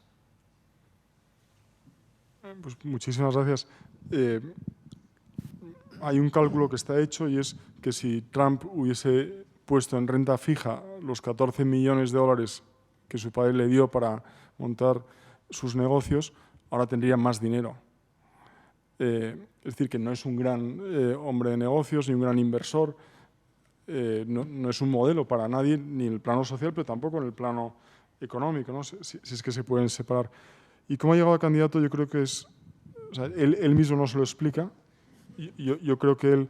Pues muchísimas gracias. Hay un cálculo que está hecho y es que si Trump hubiese puesto en renta fija los 14 millones de dólares que su padre le dio para montar sus negocios, ahora tendría más dinero. Es decir, que no es un gran hombre de negocios ni un gran inversor, no es un modelo para nadie, ni en el plano social, pero tampoco en el plano económico, ¿no? Si es que se pueden separar. Y cómo ha llegado a candidato, yo creo que es... O sea, él mismo no se lo explica. Yo creo que él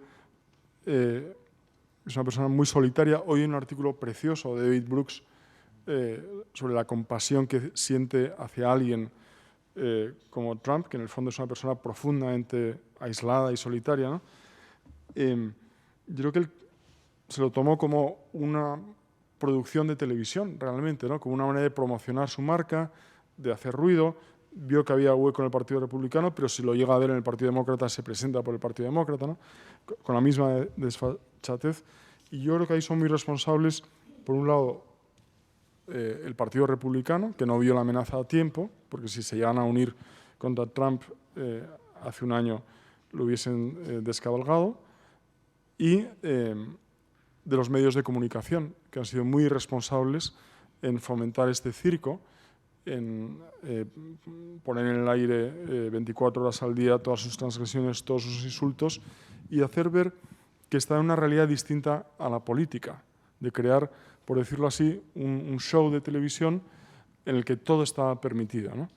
es una persona muy solitaria. Hoy hay un artículo precioso de David Brooks sobre la compasión que siente hacia alguien como Trump, que en el fondo es una persona profundamente aislada y solitaria, ¿no? Yo creo que él se lo tomó como una producción de televisión, realmente, ¿no? Como una manera de promocionar su marca, de hacer ruido. Vio que había hueco en el Partido Republicano, pero si lo llega a ver en el Partido Demócrata, se presenta por el Partido Demócrata, ¿no? Con la misma desfachatez. Y yo creo que ahí son muy responsables, por un lado, el Partido Republicano, que no vio la amenaza a tiempo, porque si se llegan a unir contra Trump hace un año lo hubiesen descabalgado, y de los medios de comunicación, que han sido muy responsables en fomentar este circo, en poner en el aire 24 horas al día todas sus transgresiones, todos sus insultos, y hacer ver que está en una realidad distinta a la política, de crear, por decirlo así, un show de televisión en el que todo está permitido, ¿no?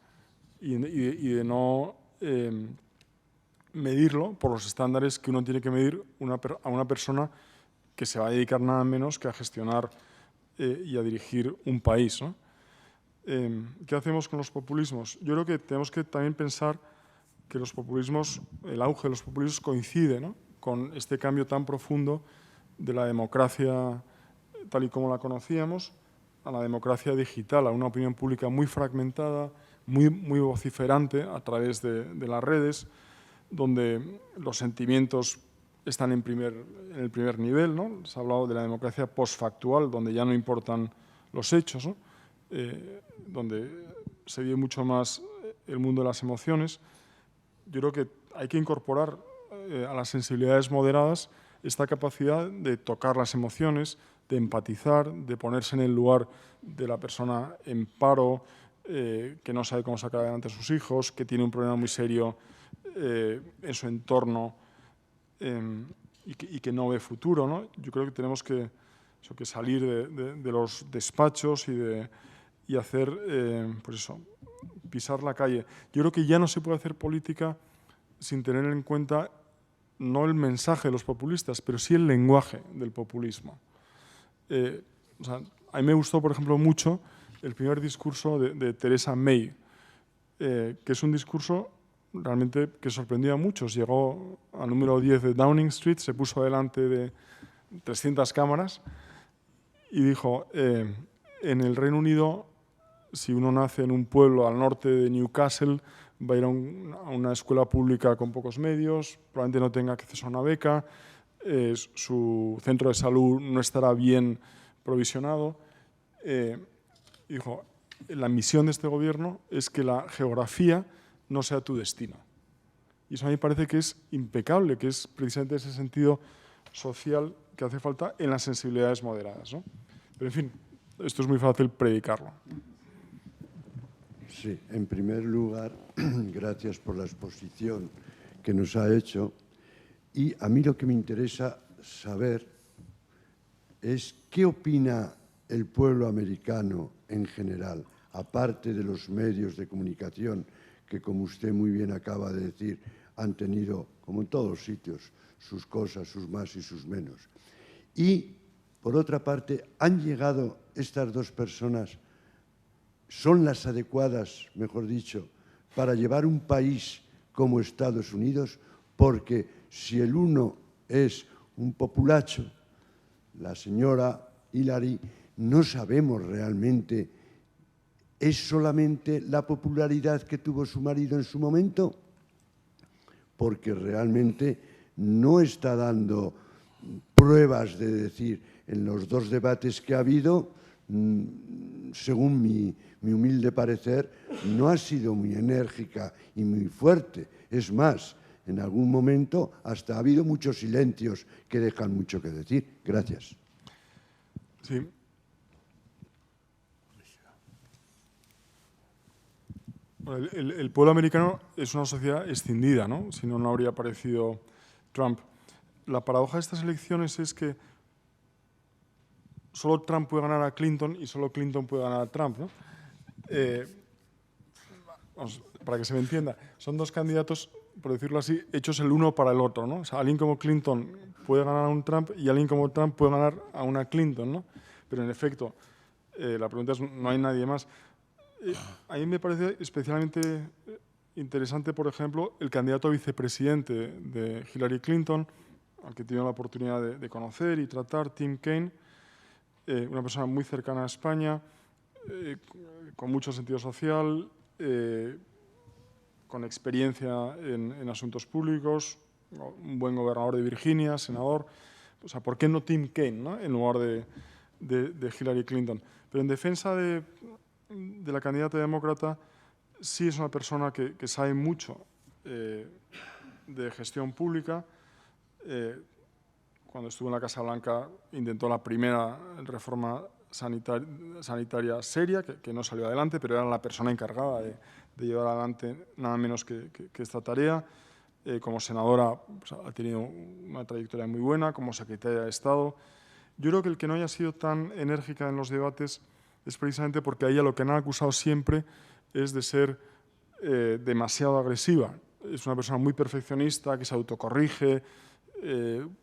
Y de no medirlo por los estándares que uno tiene que medir a una persona que se va a dedicar nada menos que a gestionar y a dirigir un país, ¿no? ¿Qué hacemos con los populismos? Yo creo que tenemos que también pensar que los populismos, el auge de los populismos coincide, ¿no?, con este cambio tan profundo de la democracia tal y como la conocíamos a la democracia digital, a una opinión pública muy fragmentada, muy vociferante a través de las redes, donde los sentimientos están en el primer nivel, ¿no? Se ha hablado de la democracia postfactual, donde ya no importan los hechos, ¿no? Donde se vive mucho más el mundo de las emociones. Yo creo que hay que incorporar a las sensibilidades moderadas esta capacidad de tocar las emociones, de empatizar, de ponerse en el lugar de la persona en paro, que no sabe cómo sacar adelante a sus hijos, que tiene un problema muy serio en su entorno y que no ve futuro, ¿no? Yo creo que tenemos que salir de los despachos y hacer, pues eso, pisar la calle. Yo creo que ya no se puede hacer política sin tener en cuenta no el mensaje de los populistas, pero sí el lenguaje del populismo. O sea, a mí me gustó, por ejemplo, mucho el primer discurso de Theresa May, que es un discurso realmente que sorprendió a muchos. Llegó al número 10 de Downing Street, se puso delante de 300 cámaras y dijo, en el Reino Unido, si uno nace en un pueblo al norte de Newcastle, va a ir a una escuela pública con pocos medios, probablemente no tenga acceso a una beca, su centro de salud no estará bien provisionado. Dijo, la misión de este gobierno es que la geografía no sea tu destino. Y eso a mí me parece que es impecable, que es precisamente ese sentido social que hace falta en las sensibilidades moderadas, ¿no? Pero, en fin, esto es muy fácil predicarlo. Sí, en primer lugar, gracias por la exposición que nos ha hecho. Y a mí lo que me interesa saber es qué opina el pueblo americano en general, aparte de los medios de comunicación que, como usted muy bien acaba de decir, han tenido, como en todos los sitios, sus cosas, sus más y sus menos. Y, por otra parte, han llegado estas dos personas, son las adecuadas, mejor dicho, para llevar un país como Estados Unidos, porque si el uno es un populacho, la señora Hillary, no sabemos realmente, ¿es solamente la popularidad que tuvo su marido en su momento? Porque realmente no está dando pruebas de decir, en los dos debates que ha habido, según mi humilde parecer, no ha sido muy enérgica y muy fuerte. Es más, en algún momento hasta ha habido muchos silencios que dejan mucho que decir. Gracias. Sí. Bueno, el pueblo americano es una sociedad escindida, ¿no? Si no, no habría aparecido Trump. La paradoja de estas elecciones es que solo Trump puede ganar a Clinton y solo Clinton puede ganar a Trump, ¿no? Vamos, para que se me entienda, son dos candidatos, por decirlo así, hechos el uno para el otro, ¿no? O sea, alguien como Clinton puede ganar a un Trump y alguien como Trump puede ganar a una Clinton, ¿no? Pero en efecto, la pregunta es, no hay nadie más. A mí me parece especialmente interesante, por ejemplo, el candidato a vicepresidente de Hillary Clinton, al que he tenido la oportunidad de conocer y tratar, Tim Kaine, una persona muy cercana a España, con mucho sentido social, con experiencia en asuntos públicos, un buen gobernador de Virginia, senador. O sea, ¿por qué no Tim Kaine, ¿no? En lugar de Hillary Clinton? Pero en defensa de la candidata demócrata, sí es una persona que sabe mucho de gestión pública. Cuando estuvo en la Casa Blanca intentó la primera reforma sanitaria seria, que no salió adelante, pero era la persona encargada de llevar adelante nada menos que esta tarea. Como senadora pues, ha tenido una trayectoria muy buena, como secretaria de Estado. Yo creo que el que no haya sido tan enérgica en los debates es precisamente porque a ella lo que han acusado siempre es de ser demasiado agresiva. Es una persona muy perfeccionista, que se autocorrige,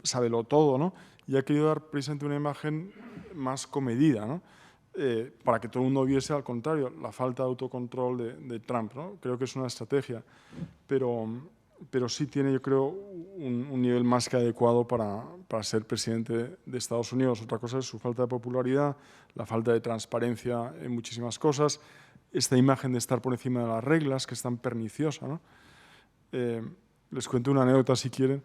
sábelo todo, ¿no? Y ha querido dar precisamente una imagen más comedida, ¿no? Para que todo el mundo viese, al contrario, la falta de autocontrol de Trump, ¿no? Creo que es una estrategia, pero sí tiene, yo creo, un nivel más que adecuado para ser presidente de Estados Unidos. Otra cosa es su falta de popularidad, la falta de transparencia en muchísimas cosas, esta imagen de estar por encima de las reglas, que es tan perniciosa, ¿no? Les cuento una anécdota, si quieren.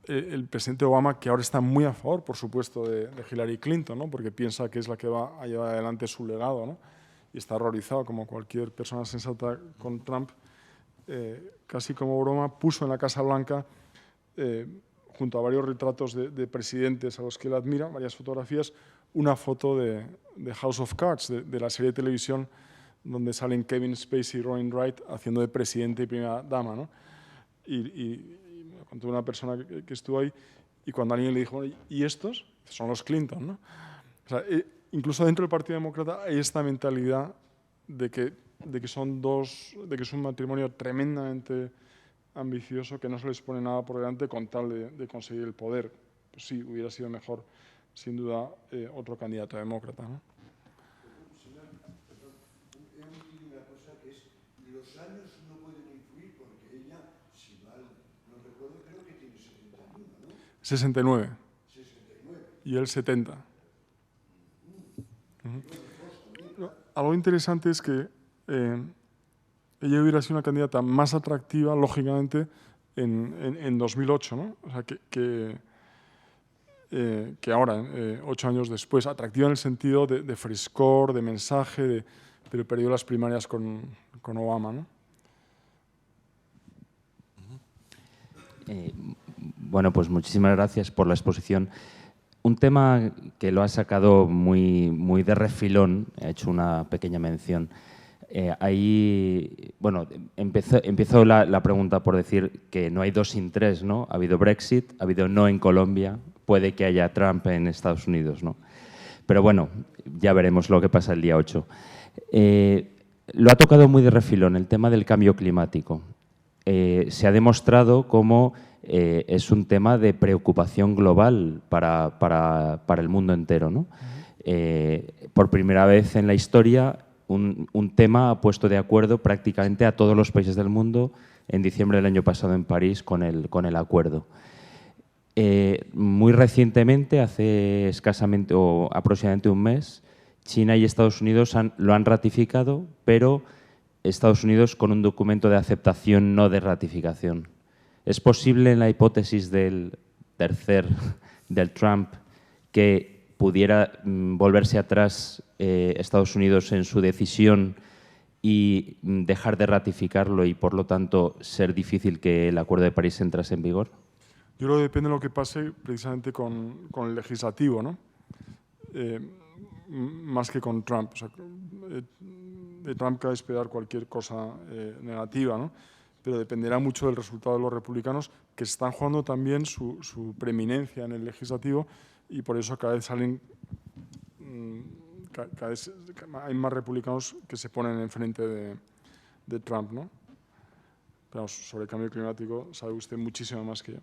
El presidente Obama, que ahora está muy a favor, por supuesto, de Hillary Clinton, ¿no? Porque piensa que es la que va a llevar adelante su legado, ¿no? Y está horrorizado, como cualquier persona sensata, con Trump. Casi como broma, puso en la Casa Blanca, junto a varios retratos de presidentes a los que él admira, varias fotografías, una foto de House of Cards, de la serie de televisión donde salen Kevin Spacey y Robin Wright haciendo de presidente y primera dama, ¿no? Y me contó una persona que estuvo ahí, y cuando alguien le dijo, ¿y estos? Son los Clinton, ¿no? O sea, incluso dentro del Partido Demócrata hay esta mentalidad de que es un matrimonio tremendamente ambicioso, que no se les pone nada por delante con tal de conseguir el poder. Pues sí, hubiera sido mejor, sin duda, otro candidato demócrata, ¿no? Los años no pueden influir porque ella, si mal no recuerdo, creo que tiene 71, ¿no? 69. 69. Y él 70. Algo interesante es que ella hubiera sido una candidata más atractiva, lógicamente, en 2008, ¿no? O sea, que ahora, 8 años después. Atractiva en el sentido de frescor, de mensaje, pero perdió las primarias con Obama, ¿no? Bueno, pues muchísimas gracias por la exposición. Un tema que lo ha sacado muy de refilón, he hecho una pequeña mención. Ahí, bueno, empezó la pregunta por decir que no hay 2 sin 3, ¿no? Ha habido Brexit, ha habido no en Colombia, puede que haya Trump en Estados Unidos, ¿no? Pero bueno, ya veremos lo que pasa el día 8. Lo ha tocado muy de refilón, el tema del cambio climático. Se ha demostrado cómo es un tema de preocupación global para el mundo entero, ¿no? Por primera vez en la historia, un tema ha puesto de acuerdo prácticamente a todos los países del mundo en diciembre del año pasado en París con el acuerdo. Muy recientemente, hace escasamente o aproximadamente un mes, China y Estados Unidos lo han ratificado, pero Estados Unidos con un documento de aceptación, no de ratificación. ¿Es posible, en la hipótesis del del Trump, que pudiera volverse atrás Estados Unidos en su decisión y dejar de ratificarlo y, por lo tanto, ser difícil que el Acuerdo de París entrase en vigor? Yo creo que depende de lo que pase precisamente con el legislativo, ¿no? Más que con Trump. O sea, de Trump cabe esperar cualquier cosa negativa, ¿no? Pero dependerá mucho del resultado de los republicanos, que están jugando también su preeminencia en el legislativo, y por eso cada vez salen, hay más republicanos que se ponen enfrente de Trump, ¿no? Pero sobre el cambio climático sabe usted muchísimo más que yo.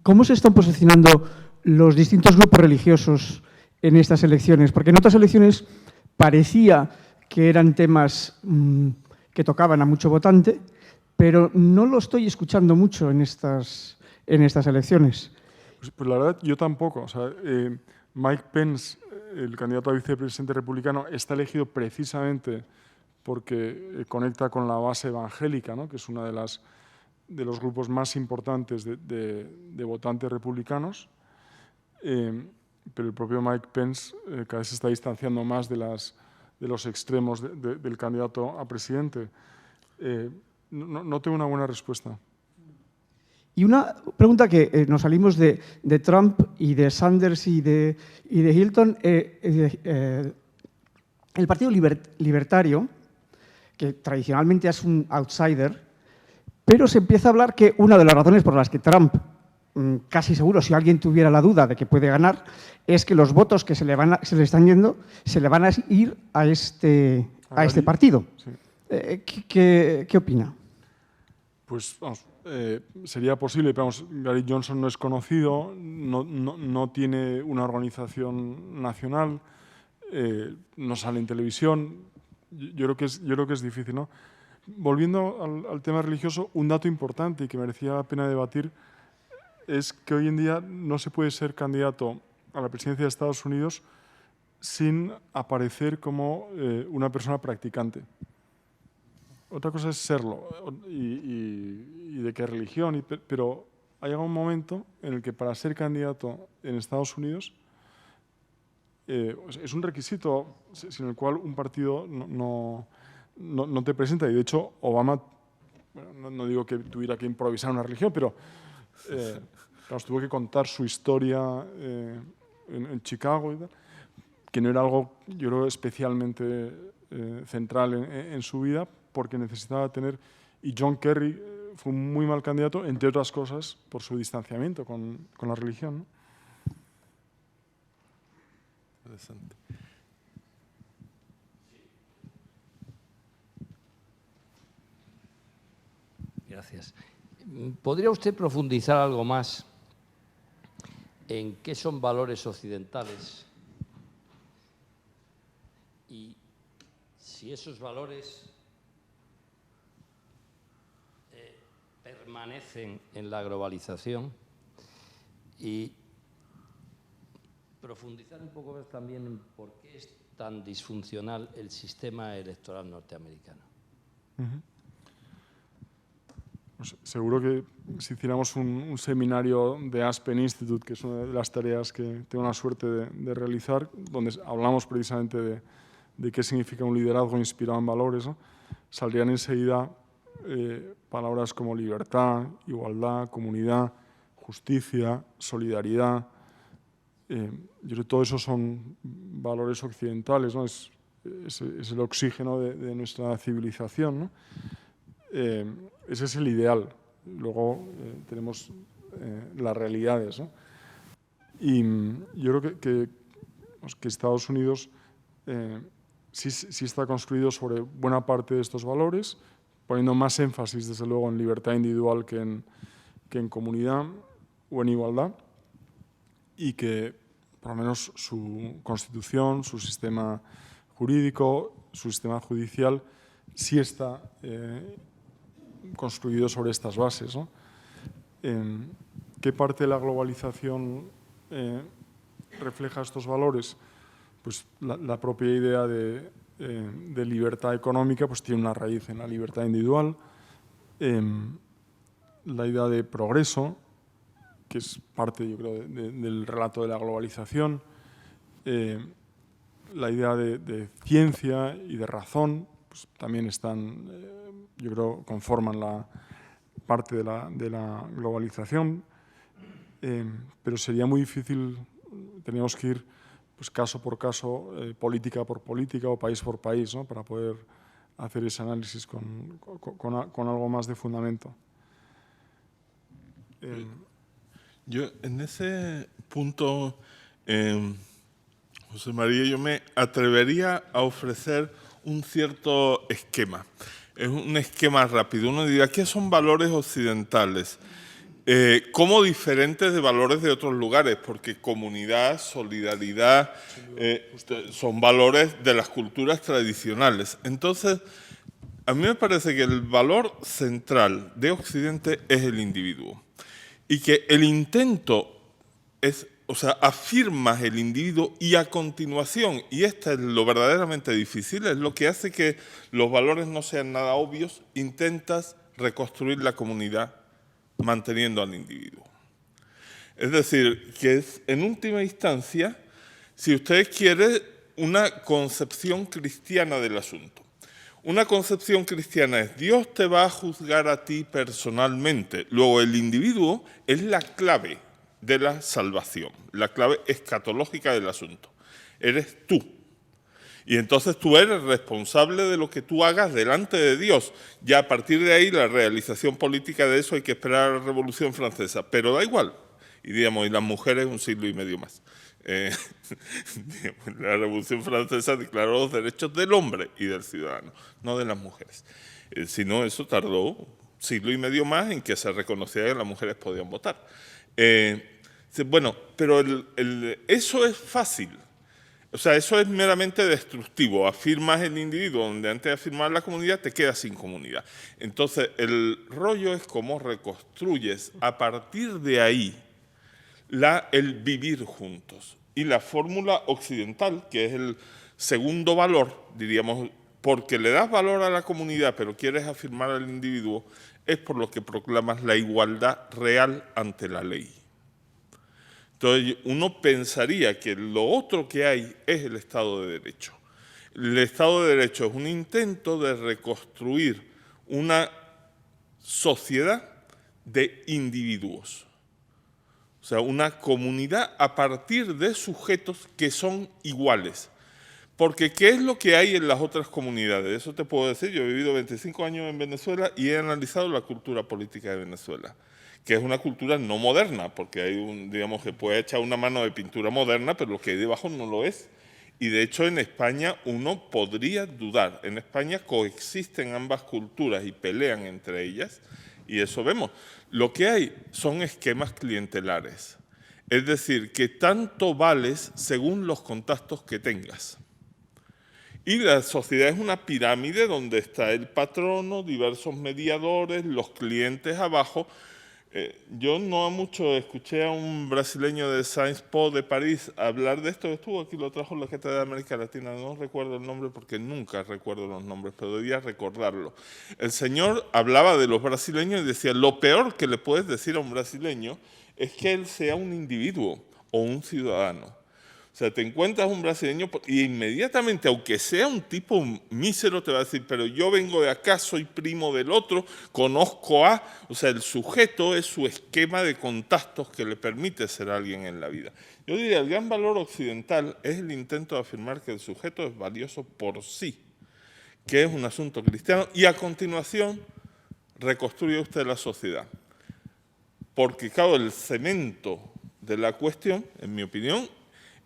¿Cómo se están posicionando los distintos grupos religiosos en estas elecciones? Porque en otras elecciones parecía que eran temas que tocaban a mucho votante, pero no lo estoy escuchando mucho en estas elecciones. Pues la verdad, yo tampoco. O sea, Mike Pence, el candidato a vicepresidente republicano, está elegido precisamente porque conecta con la base evangélica, ¿no? Que es una de los grupos más importantes de votantes republicanos. Pero el propio Mike Pence cada vez se está distanciando más de los extremos del candidato a presidente. No tengo una buena respuesta. Y una pregunta que nos salimos de Trump y de Sanders y de Hilton. El Partido Libertario, que tradicionalmente es un outsider, pero se empieza a hablar que una de las razones por las que Trump, casi seguro, si alguien tuviera la duda de que puede ganar, es que los votos que se le están yendo se le van a ir a este partido. Sí. ¿Qué opina? Pues vamos, sería posible, pero vamos, Gary Johnson no es conocido, no tiene una organización nacional, no sale en televisión. Yo creo que es difícil, ¿no? Volviendo al tema religioso, un dato importante y que merecía la pena debatir es que hoy en día no se puede ser candidato a la presidencia de Estados Unidos sin aparecer como una persona practicante. Otra cosa es serlo y de qué religión, pero ha llegado un momento en el que para ser candidato en Estados Unidos es un requisito sin el cual un partido no te presenta. Y de hecho, Obama, bueno, no digo que tuviera que improvisar una religión, pero tuvo que contar su historia en Chicago y tal, que no era algo, yo creo, especialmente central en su vida, porque necesitaba tener. Y John Kerry fue un muy mal candidato, entre otras cosas, por su distanciamiento con la religión, ¿no? Interesante. Gracias. ¿Podría usted profundizar algo más en qué son valores occidentales y si esos valores permanecen en la globalización, y profundizar un poco más también en por qué es tan disfuncional el sistema electoral norteamericano? Pues seguro que si hiciéramos un seminario de Aspen Institute, que es una de las tareas que tengo la suerte de realizar, donde hablamos precisamente de qué significa un liderazgo inspirado en valores, ¿no? Saldrían enseguida palabras como libertad, igualdad, comunidad, justicia, solidaridad. Yo creo que todo eso son valores occidentales, ¿no? Es el oxígeno de nuestra civilización, ¿no? Ese es el ideal. Luego tenemos las realidades, ¿no? Y yo creo que Estados Unidos sí está construido sobre buena parte de estos valores, poniendo más énfasis, desde luego, en libertad individual que en comunidad o en igualdad, y que, por lo menos, su constitución, su sistema jurídico, su sistema judicial, sí está construido sobre estas bases, ¿no? ¿Qué parte de la globalización refleja estos valores? Pues la propia idea de libertad económica pues tiene una raíz en la libertad individual, la idea de progreso, que es parte, yo creo, del relato de la globalización, la idea de ciencia y de razón, pues también están, yo creo, conforman la parte de la globalización, pero sería muy difícil, teníamos que ir pues, caso por caso, política por política o país por país, ¿no? Para poder hacer ese análisis con algo más de fundamento. Yo en ese punto, José María, yo me atrevería a ofrecer un cierto esquema. Es un esquema rápido. Uno diría, ¿qué son valores occidentales? Como diferentes de valores de otros lugares, porque comunidad, solidaridad, son valores de las culturas tradicionales. Entonces, a mí me parece que el valor central de Occidente es el individuo. Y que el intento es, o sea, afirmas el individuo y a continuación, y esto es lo verdaderamente difícil, es lo que hace que los valores no sean nada obvios, intentas reconstruir la comunidad manteniendo al individuo. Es decir, que es en última instancia, si ustedes quieren, una concepción cristiana del asunto. Una concepción cristiana es Dios te va a juzgar a ti personalmente. Luego el individuo es la clave de la salvación, la clave escatológica del asunto. Eres tú. Y entonces tú eres responsable de lo que tú hagas delante de Dios. Ya a partir de ahí la realización política de eso hay que esperar a la Revolución Francesa. Pero da igual. Y digamos, y las mujeres un siglo y medio más. La Revolución Francesa declaró los derechos del hombre y del ciudadano, no de las mujeres. Si no, eso tardó un siglo y medio más en que se reconociera que las mujeres podían votar. Bueno, pero eso es fácil. O sea, eso es meramente destructivo. Afirmas el individuo donde antes de afirmar la comunidad te quedas sin comunidad. Entonces, el rollo es cómo reconstruyes a partir de ahí el vivir juntos. Y la fórmula occidental, que es el segundo valor, diríamos, porque le das valor a la comunidad pero quieres afirmar al individuo, es por lo que proclamas la igualdad real ante la ley. Entonces uno pensaría que lo otro que hay es el Estado de Derecho. El Estado de Derecho es un intento de reconstruir una sociedad de individuos. O sea, una comunidad a partir de sujetos que son iguales. Porque ¿qué es lo que hay en las otras comunidades? Eso te puedo decir, yo he vivido 25 años en Venezuela y he analizado la cultura política de Venezuela, que es una cultura no moderna, porque hay digamos que puede echar una mano de pintura moderna, pero lo que hay debajo no lo es. Y de hecho en España uno podría dudar. En España coexisten ambas culturas y pelean entre ellas, y eso vemos. Lo que hay son esquemas clientelares. Es decir, que tanto vales según los contactos que tengas. Y la sociedad es una pirámide donde está el patrono, diversos mediadores, los clientes abajo. Yo no mucho escuché a un brasileño de Sciences Po de París hablar de esto. Estuvo aquí, lo trajo en la Cátedra de América Latina. No recuerdo el nombre porque nunca recuerdo los nombres, pero debía recordarlo. El señor hablaba de los brasileños y decía, lo peor que le puedes decir a un brasileño es que él sea un individuo o un ciudadano. O sea, te encuentras un brasileño y inmediatamente, aunque sea un tipo mísero, te va a decir, pero yo vengo de acá, soy primo del otro, conozco a... O sea, el sujeto es su esquema de contactos que le permite ser alguien en la vida. Yo diría, el gran valor occidental es el intento de afirmar que el sujeto es valioso por sí, que es un asunto cristiano, y a continuación reconstruye usted la sociedad. Porque, claro, el cemento de la cuestión, en mi opinión,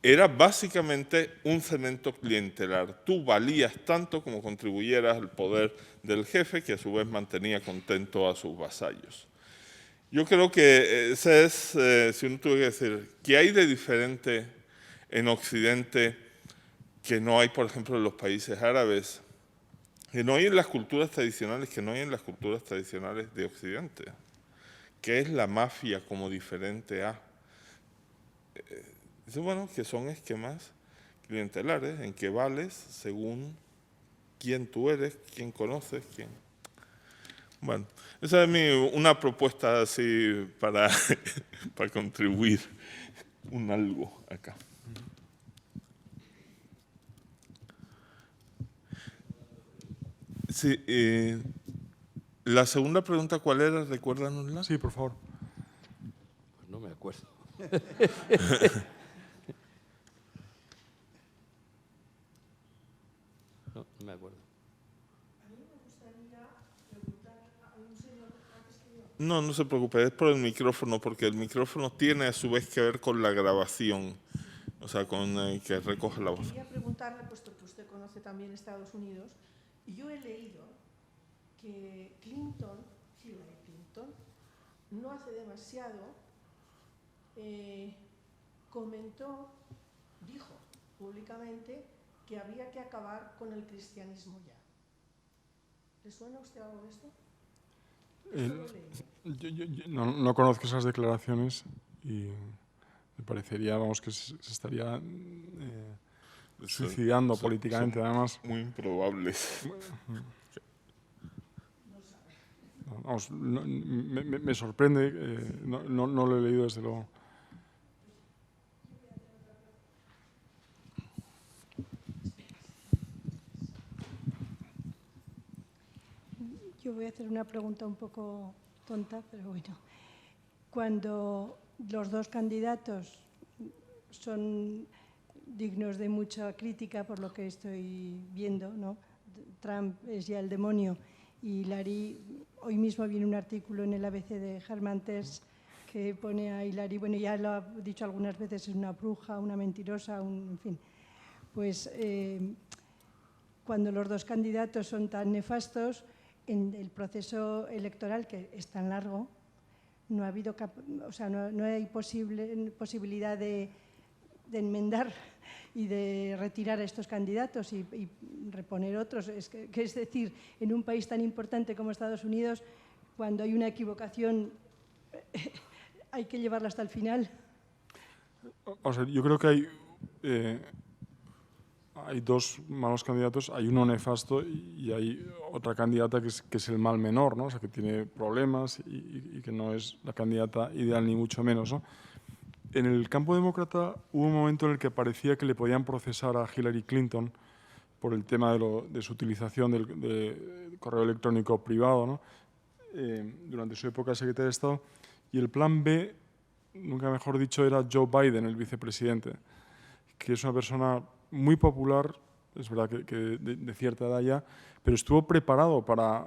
era básicamente un cemento clientelar. Tú valías tanto como contribuyeras al poder del jefe, que a su vez mantenía contento a sus vasallos. Yo creo que ese es, si uno tuviera que decir, ¿qué hay de diferente en Occidente que no hay, por ejemplo, en los países árabes? que no hay en las culturas tradicionales, de Occidente, que es la mafia como diferente a. Dice, bueno, que son esquemas clientelares en que vales según quién tú eres, quién conoces, quién. Bueno, esa es una propuesta así para, para contribuir un algo acá. Sí, la segunda pregunta, ¿cuál era? Recuérdanosla. Sí, por favor. Pues no me acuerdo. No, no me acuerdo. No, no se preocupe, es por el micrófono, porque el micrófono tiene a su vez que ver con la grabación, o sea, con que recoge la voz. Quería preguntarle, puesto que usted conoce también Estados Unidos, y yo he leído que Hillary Clinton, no hace demasiado, dijo públicamente que había que acabar con el cristianismo ya. ¿Le suena a usted algo de esto? Yo no conozco esas declaraciones y me parecería, vamos, que se estaría suicidando políticamente, además. Muy improbables. Vamos, me sorprende, no lo he leído desde luego. Yo voy a hacer una pregunta un poco tonta, pero bueno. Cuando los dos candidatos son dignos de mucha crítica, por lo que estoy viendo, ¿no? Trump es ya el demonio y Hillary, hoy mismo viene un artículo en el ABC de Hermann Terz que pone a Hillary, bueno, ya lo ha dicho algunas veces, es una bruja, una mentirosa, en fin. Pues cuando los dos candidatos son tan nefastos, en el proceso electoral, que es tan largo, no ha habido, no hay posibilidad de enmendar y de retirar a estos candidatos y reponer otros. Es decir, en un país tan importante como Estados Unidos, cuando hay una equivocación, hay que llevarla hasta el final. O sea, yo creo que hay dos malos candidatos, hay uno nefasto y hay otra candidata que es el mal menor, ¿no? O sea, que tiene problemas y que no es la candidata ideal ni mucho menos, ¿no? En el campo demócrata hubo un momento en el que parecía que le podían procesar a Hillary Clinton por el tema de su utilización del correo electrónico privado, ¿no? Durante su época de secretaria de Estado. Y el plan B, nunca mejor dicho, era Joe Biden, el vicepresidente, que es una persona muy popular, es verdad que de cierta edad ya, pero estuvo preparado para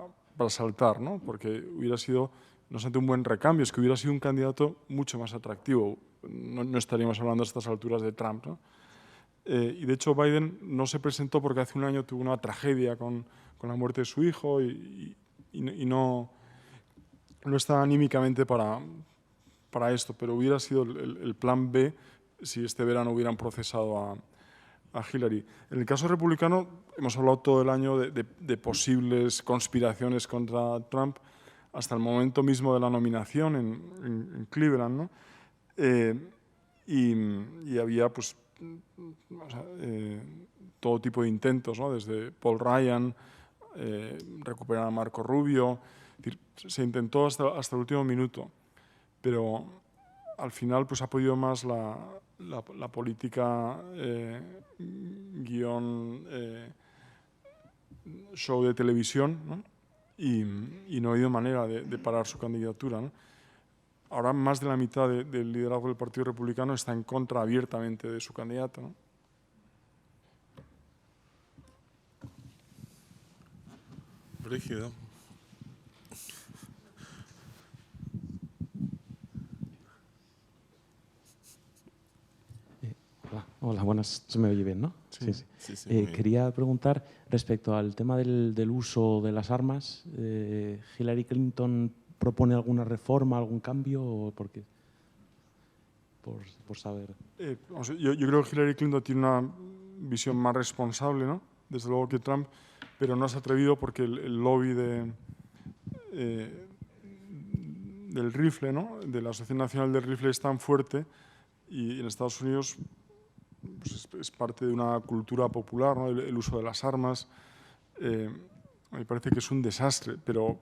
saltar, ¿no? Porque hubiera sido, no solamente un buen recambio, es que hubiera sido un candidato mucho más atractivo. No estaríamos hablando a estas alturas de Trump, ¿no? Y de hecho Biden no se presentó porque hace un año tuvo una tragedia con la muerte de su hijo y no está anímicamente para esto, pero hubiera sido el plan B si este verano hubieran procesado a Hillary. En el caso republicano, hemos hablado todo el año de posibles conspiraciones contra Trump, hasta el momento mismo de la nominación en Cleveland, ¿no? Y había pues, todo tipo de intentos, ¿no? Desde Paul Ryan, recuperar a Marco Rubio. Es decir, se intentó hasta el último minuto, pero al final pues, ha podido más la política guión show de televisión, ¿no? Y no ha habido manera de parar su candidatura, ¿no? Ahora más de la mitad del liderazgo del Partido Republicano está en contra abiertamente de su candidato, ¿no? Brígido. Hola, buenas. Se me oye bien, ¿no? Sí. Quería preguntar respecto al tema del uso de las armas. ¿Hillary Clinton propone alguna reforma, algún cambio? ¿O por qué? Por saber. Yo creo que Hillary Clinton tiene una visión más responsable, ¿no? Desde luego que Trump, pero no se ha atrevido porque el lobby del rifle, ¿no? De la Asociación Nacional del Rifle, es tan fuerte, y en Estados Unidos pues es parte de una cultura popular, ¿no? El uso de las armas. Me parece que es un desastre, pero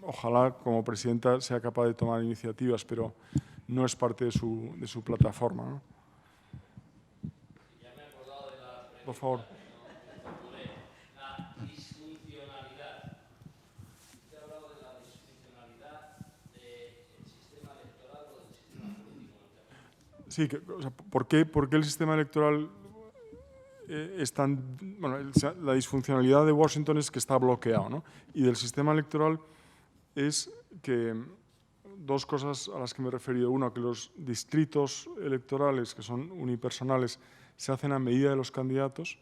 ojalá como presidenta sea capaz de tomar iniciativas, pero no es parte de su plataforma, ¿no? Por favor. La disfuncionalidad. Usted ha hablado de la disfuncionalidad del sistema electoral o del sistema político. Sí, o sea, ¿por qué el sistema electoral es tan... Bueno, la disfuncionalidad de Washington es que está bloqueado, ¿no? Y del sistema electoral es que dos cosas a las que me he referido. Una, que los distritos electorales, que son unipersonales, se hacen a medida de los candidatos,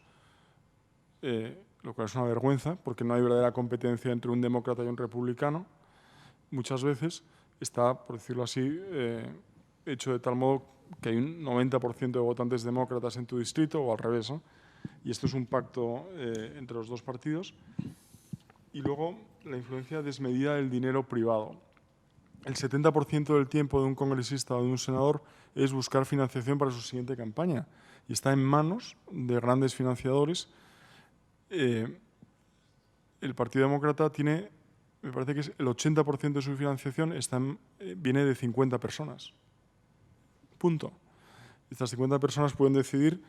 lo cual es una vergüenza, porque no hay verdadera competencia entre un demócrata y un republicano. Muchas veces está, por decirlo así, hecho de tal modo que hay un 90% de votantes demócratas en tu distrito, o al revés, ¿no? Y esto es un pacto entre los dos partidos. Y luego, la influencia desmedida del dinero privado. El 70% del tiempo de un congresista o de un senador es buscar financiación para su siguiente campaña. Y está en manos de grandes financiadores. El Partido Demócrata tiene, me parece que es el 80% de su financiación viene de 50 personas. Punto. Estas 50 personas pueden decidir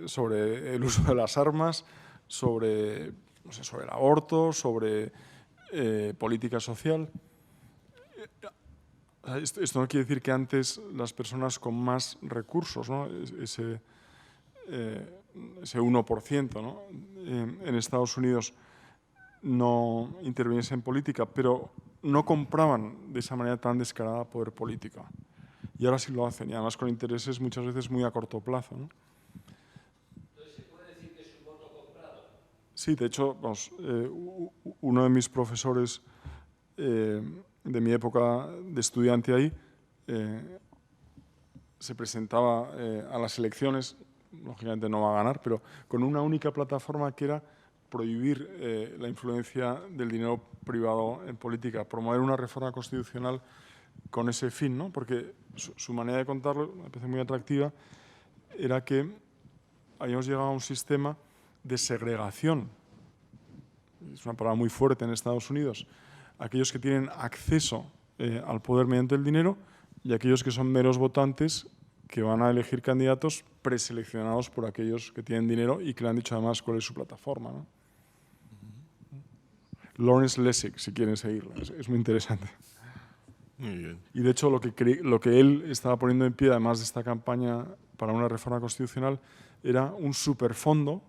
sobre el uso de las armas, sobre, no sé, sobre el aborto, sobre política social. Esto no quiere decir que antes las personas con más recursos, ¿no? ese 1%, ¿no? En Estados Unidos no interviniese en política, pero no compraban de esa manera tan descarada poder político. Y ahora sí lo hacen, y además con intereses muchas veces muy a corto plazo, ¿no? Entonces, ¿se puede decir que es un voto comprado? Sí, de hecho, vamos, uno de mis profesores de mi época de estudiante ahí se presentaba a las elecciones, lógicamente no va a ganar, pero con una única plataforma que era prohibir la influencia del dinero privado en política, promover una reforma constitucional con ese fin, ¿no? Porque su manera de contarlo, me parece muy atractiva, era que habíamos llegado a un sistema de segregación. Es una palabra muy fuerte en Estados Unidos. Aquellos que tienen acceso al poder mediante el dinero y aquellos que son meros votantes que van a elegir candidatos preseleccionados por aquellos que tienen dinero y que le han dicho además cuál es su plataforma, ¿no? Lawrence Lessig, si quieren seguirla, es muy interesante. Muy bien. Y de hecho lo que él estaba poniendo en pie, además de esta campaña para una reforma constitucional, era un superfondo,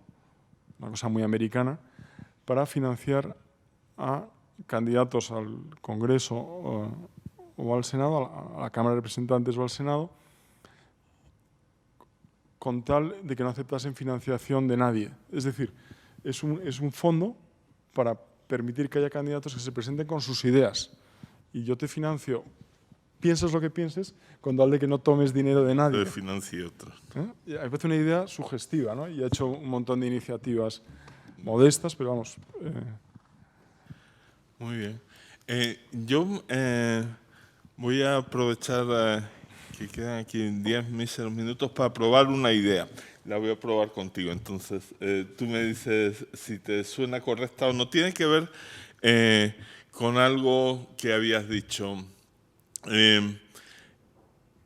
una cosa muy americana, para financiar a candidatos al Congreso o al Senado, a la Cámara de Representantes o al Senado, con tal de que no aceptasen financiación de nadie. Es decir, es un fondo para permitir que haya candidatos que se presenten con sus ideas. Y yo te financio, pienses lo que pienses, con tal de que no tomes dinero de nadie. Te financie otros. Me parece una idea sugestiva, ¿no? Y ha hecho un montón de iniciativas modestas, pero vamos. Muy bien. Yo voy a aprovechar que quedan aquí 10 míseros minutos para probar una idea. La voy a probar contigo. Entonces, tú me dices si te suena correcta o no. Tiene que ver con algo que habías dicho.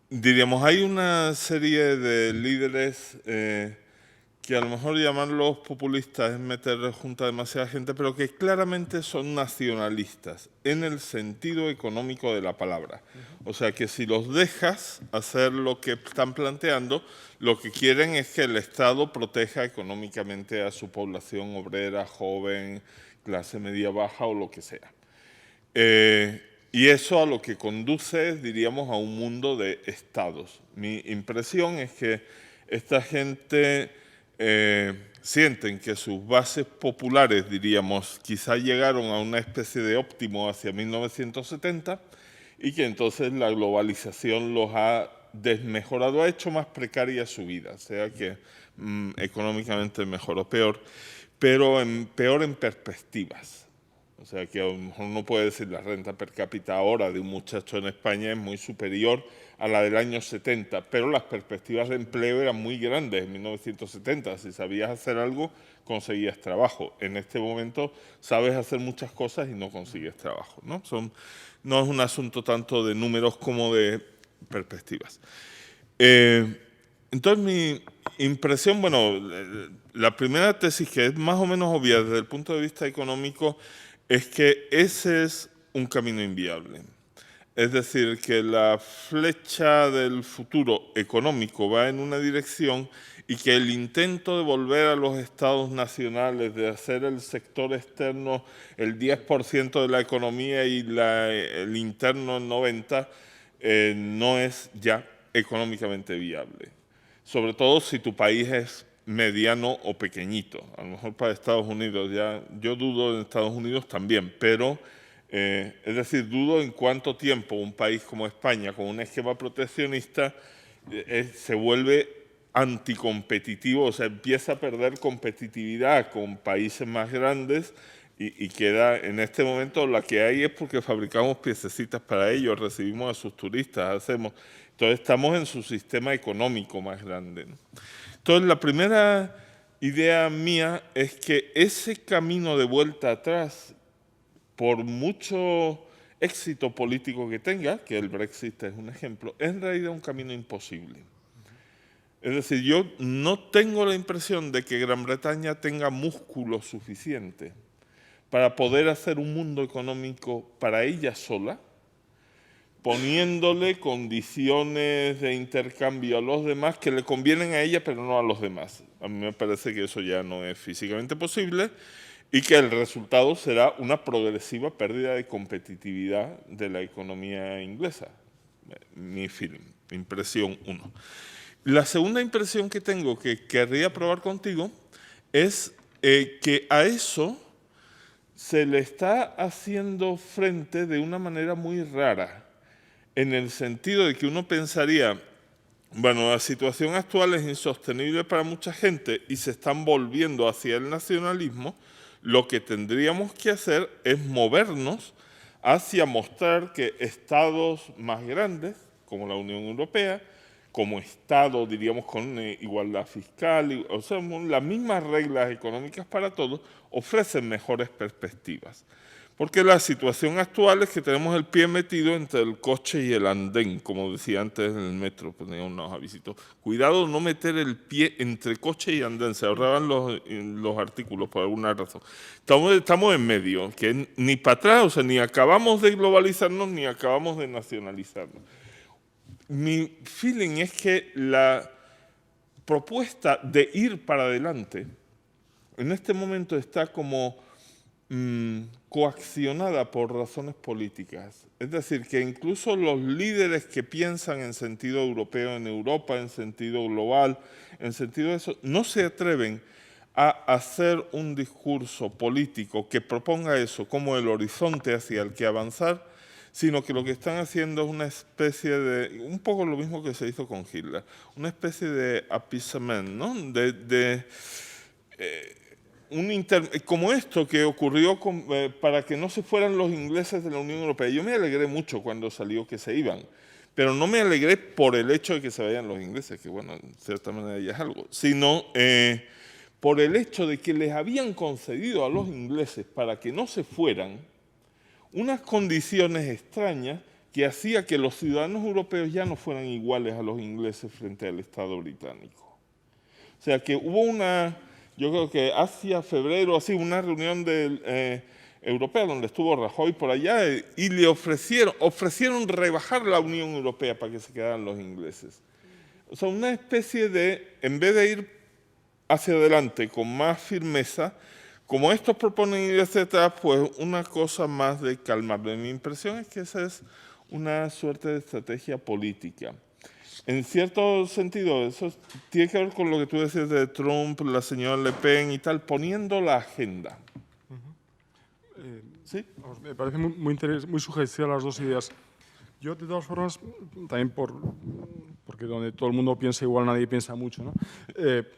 Diríamos, hay una serie de líderes que a lo mejor llamarlos populistas es meter junto a demasiada gente, pero que claramente son nacionalistas en el sentido económico de la palabra. O sea, que si los dejas hacer lo que están planteando, lo que quieren es que el Estado proteja económicamente a su población obrera, joven, clase media baja o lo que sea. Y eso a lo que conduce, diríamos, a un mundo de estados. Mi impresión es que esta gente sienten que sus bases populares, diríamos, quizá llegaron a una especie de óptimo hacia 1970 y que entonces la globalización los ha desmejorado, ha hecho más precaria su vida, sea que económicamente mejor o peor. pero peor en perspectivas. O sea, que a lo mejor no puede decir la renta per cápita ahora de un muchacho en España es muy superior a la del año 70, pero las perspectivas de empleo eran muy grandes en 1970. Si sabías hacer algo, conseguías trabajo. En este momento sabes hacer muchas cosas y no consigues trabajo, ¿no? No es un asunto tanto de números como de perspectivas. Entonces, mi impresión, bueno, la primera tesis, que es más o menos obvia desde el punto de vista económico, es que ese es un camino inviable. Es decir, que la flecha del futuro económico va en una dirección y que el intento de volver a los estados nacionales, de hacer el sector externo el 10% de la economía y el interno el 90%, no es ya económicamente viable. Sobre todo si tu país es mediano o pequeñito. A lo mejor para Estados Unidos ya, yo dudo en Estados Unidos también, pero es decir, dudo en cuánto tiempo un país como España, con un esquema proteccionista, se vuelve anticompetitivo, o sea, empieza a perder competitividad con países más grandes y queda, en este momento, la que hay es porque fabricamos piececitas para ellos, recibimos a sus turistas, entonces estamos en su sistema económico más grande, ¿no? Entonces, la primera idea mía es que ese camino de vuelta atrás, por mucho éxito político que tenga, que el Brexit es un ejemplo, es en realidad un camino imposible. Es decir, yo no tengo la impresión de que Gran Bretaña tenga músculo suficiente para poder hacer un mundo económico para ella sola, poniéndole condiciones de intercambio a los demás que le convienen a ella, pero no a los demás. A mí me parece que eso ya no es físicamente posible y que el resultado será una progresiva pérdida de competitividad de la economía inglesa. Mi feeling, impresión 1. La segunda impresión que tengo, que querría probar contigo, es que a eso se le está haciendo frente de una manera muy rara, en el sentido de que uno pensaría, bueno, la situación actual es insostenible para mucha gente y se están volviendo hacia el nacionalismo. Lo que tendríamos que hacer es movernos hacia mostrar que estados más grandes, como la Unión Europea, como Estado, diríamos, con igualdad fiscal, o sea, las mismas reglas económicas para todos, ofrecen mejores perspectivas. Porque la situación actual es que tenemos el pie metido entre el coche y el andén, como decía antes en el metro, ponía unos avisitos. Cuidado no meter el pie entre coche y andén, se ahorraban los artículos por alguna razón. Estamos en medio, que ni para atrás, o sea, ni acabamos de globalizarnos ni acabamos de nacionalizarnos. Mi feeling es que la propuesta de ir para adelante en este momento está como coaccionada por razones políticas. Es decir, que incluso los líderes que piensan en sentido europeo en Europa, en sentido global, en sentido de eso, no se atreven a hacer un discurso político que proponga eso como el horizonte hacia el que avanzar, sino que lo que están haciendo es una especie de, un poco lo mismo que se hizo con Hitler, una especie de appeasement, ¿no? Como esto que ocurrió para que no se fueran los ingleses de la Unión Europea. Yo me alegré mucho cuando salió que se iban, pero no me alegré por el hecho de que se vayan los ingleses, que bueno, en cierta manera ya es algo, sino por el hecho de que les habían concedido a los ingleses para que no se fueran unas condiciones extrañas que hacía que los ciudadanos europeos ya no fueran iguales a los ingleses frente al Estado británico. O sea que hubo yo creo que hacia febrero, así, una reunión europea donde estuvo Rajoy por allá y le ofrecieron rebajar la Unión Europea para que se quedaran los ingleses. O sea, una especie de, en vez de ir hacia adelante con más firmeza, como estos proponen ir hacia atrás, pues una cosa más de calmarlo. Mi impresión es que esa es una suerte de estrategia política. En cierto sentido, eso tiene que ver con lo que tú decías de Trump, la señora Le Pen y tal, poniendo la agenda. ¿Sí? Me parece muy sugestiva las dos ideas. Yo, de todas formas, también porque donde todo el mundo piensa igual, nadie piensa mucho, ¿no?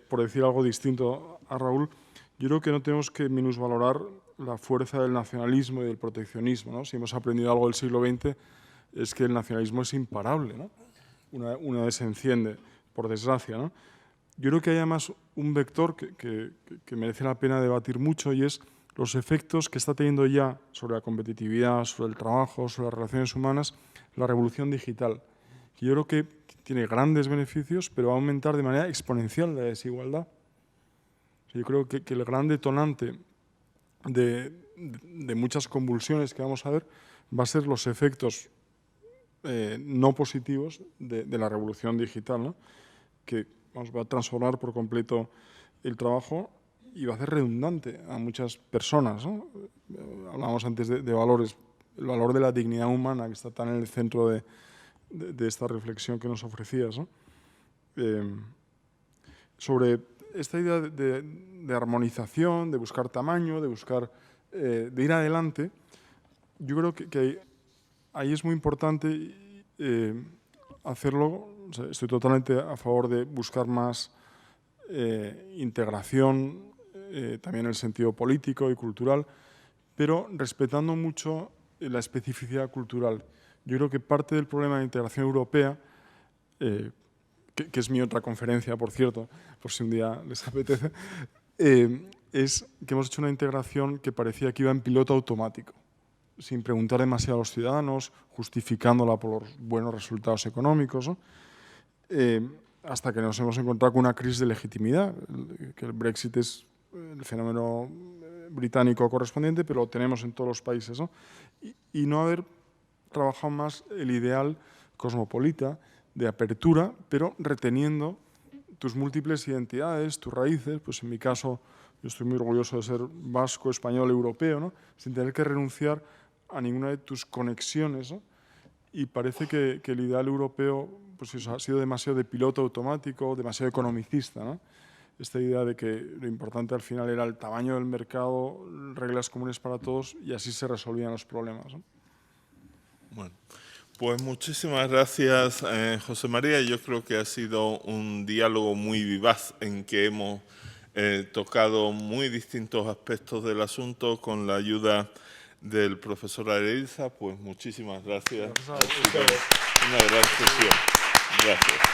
Por decir algo distinto a Raúl, yo creo que no tenemos que minusvalorar la fuerza del nacionalismo y del proteccionismo, ¿no? Si hemos aprendido algo del siglo XX es que el nacionalismo es imparable, ¿no? Una vez se enciende, por desgracia, ¿no? Yo creo que hay además un vector que merece la pena debatir mucho, y es los efectos que está teniendo ya sobre la competitividad, sobre el trabajo, sobre las relaciones humanas, la revolución digital. Yo creo que tiene grandes beneficios, pero va a aumentar de manera exponencial la desigualdad. Yo creo que el gran detonante de muchas convulsiones que vamos a ver va a ser los efectos no positivos de la revolución digital, ¿no? Que va a transformar por completo el trabajo y va a hacer redundante a muchas personas, ¿no? Hablábamos antes de valores, el valor de la dignidad humana que está tan en el centro de esta reflexión que nos ofrecías, ¿no? Sobre esta idea de armonización, de buscar tamaño, de ir adelante, yo creo que ahí es muy importante hacerlo. O sea, estoy totalmente a favor de buscar más integración, también en el sentido político y cultural, pero respetando mucho la especificidad cultural. Yo creo que parte del problema de integración europea, que es mi otra conferencia, por cierto, por si un día les apetece, es que hemos hecho una integración que parecía que iba en piloto automático, sin preguntar demasiado a los ciudadanos, justificándola por los buenos resultados económicos, ¿no? Hasta que nos hemos encontrado con una crisis de legitimidad, que el Brexit es el fenómeno británico correspondiente, pero lo tenemos en todos los países, ¿no? Y no haber trabajado más el ideal cosmopolita de apertura, pero reteniendo tus múltiples identidades, tus raíces. Pues en mi caso, yo estoy muy orgulloso de ser vasco, español, europeo, ¿no? Sin tener que renunciar a ninguna de tus conexiones, ¿no? Y parece que el ideal europeo pues eso, ha sido demasiado de piloto automático, demasiado economicista, ¿no? Esta idea de que lo importante al final era el tamaño del mercado, reglas comunes para todos, y así se resolvían los problemas, ¿no? Bueno, pues muchísimas gracias, José María. Yo creo que ha sido un diálogo muy vivaz en que hemos tocado muy distintos aspectos del asunto con la ayuda del profesor Arelza. Pues muchísimas gracias. Ha sido una gran sesión. Gracias.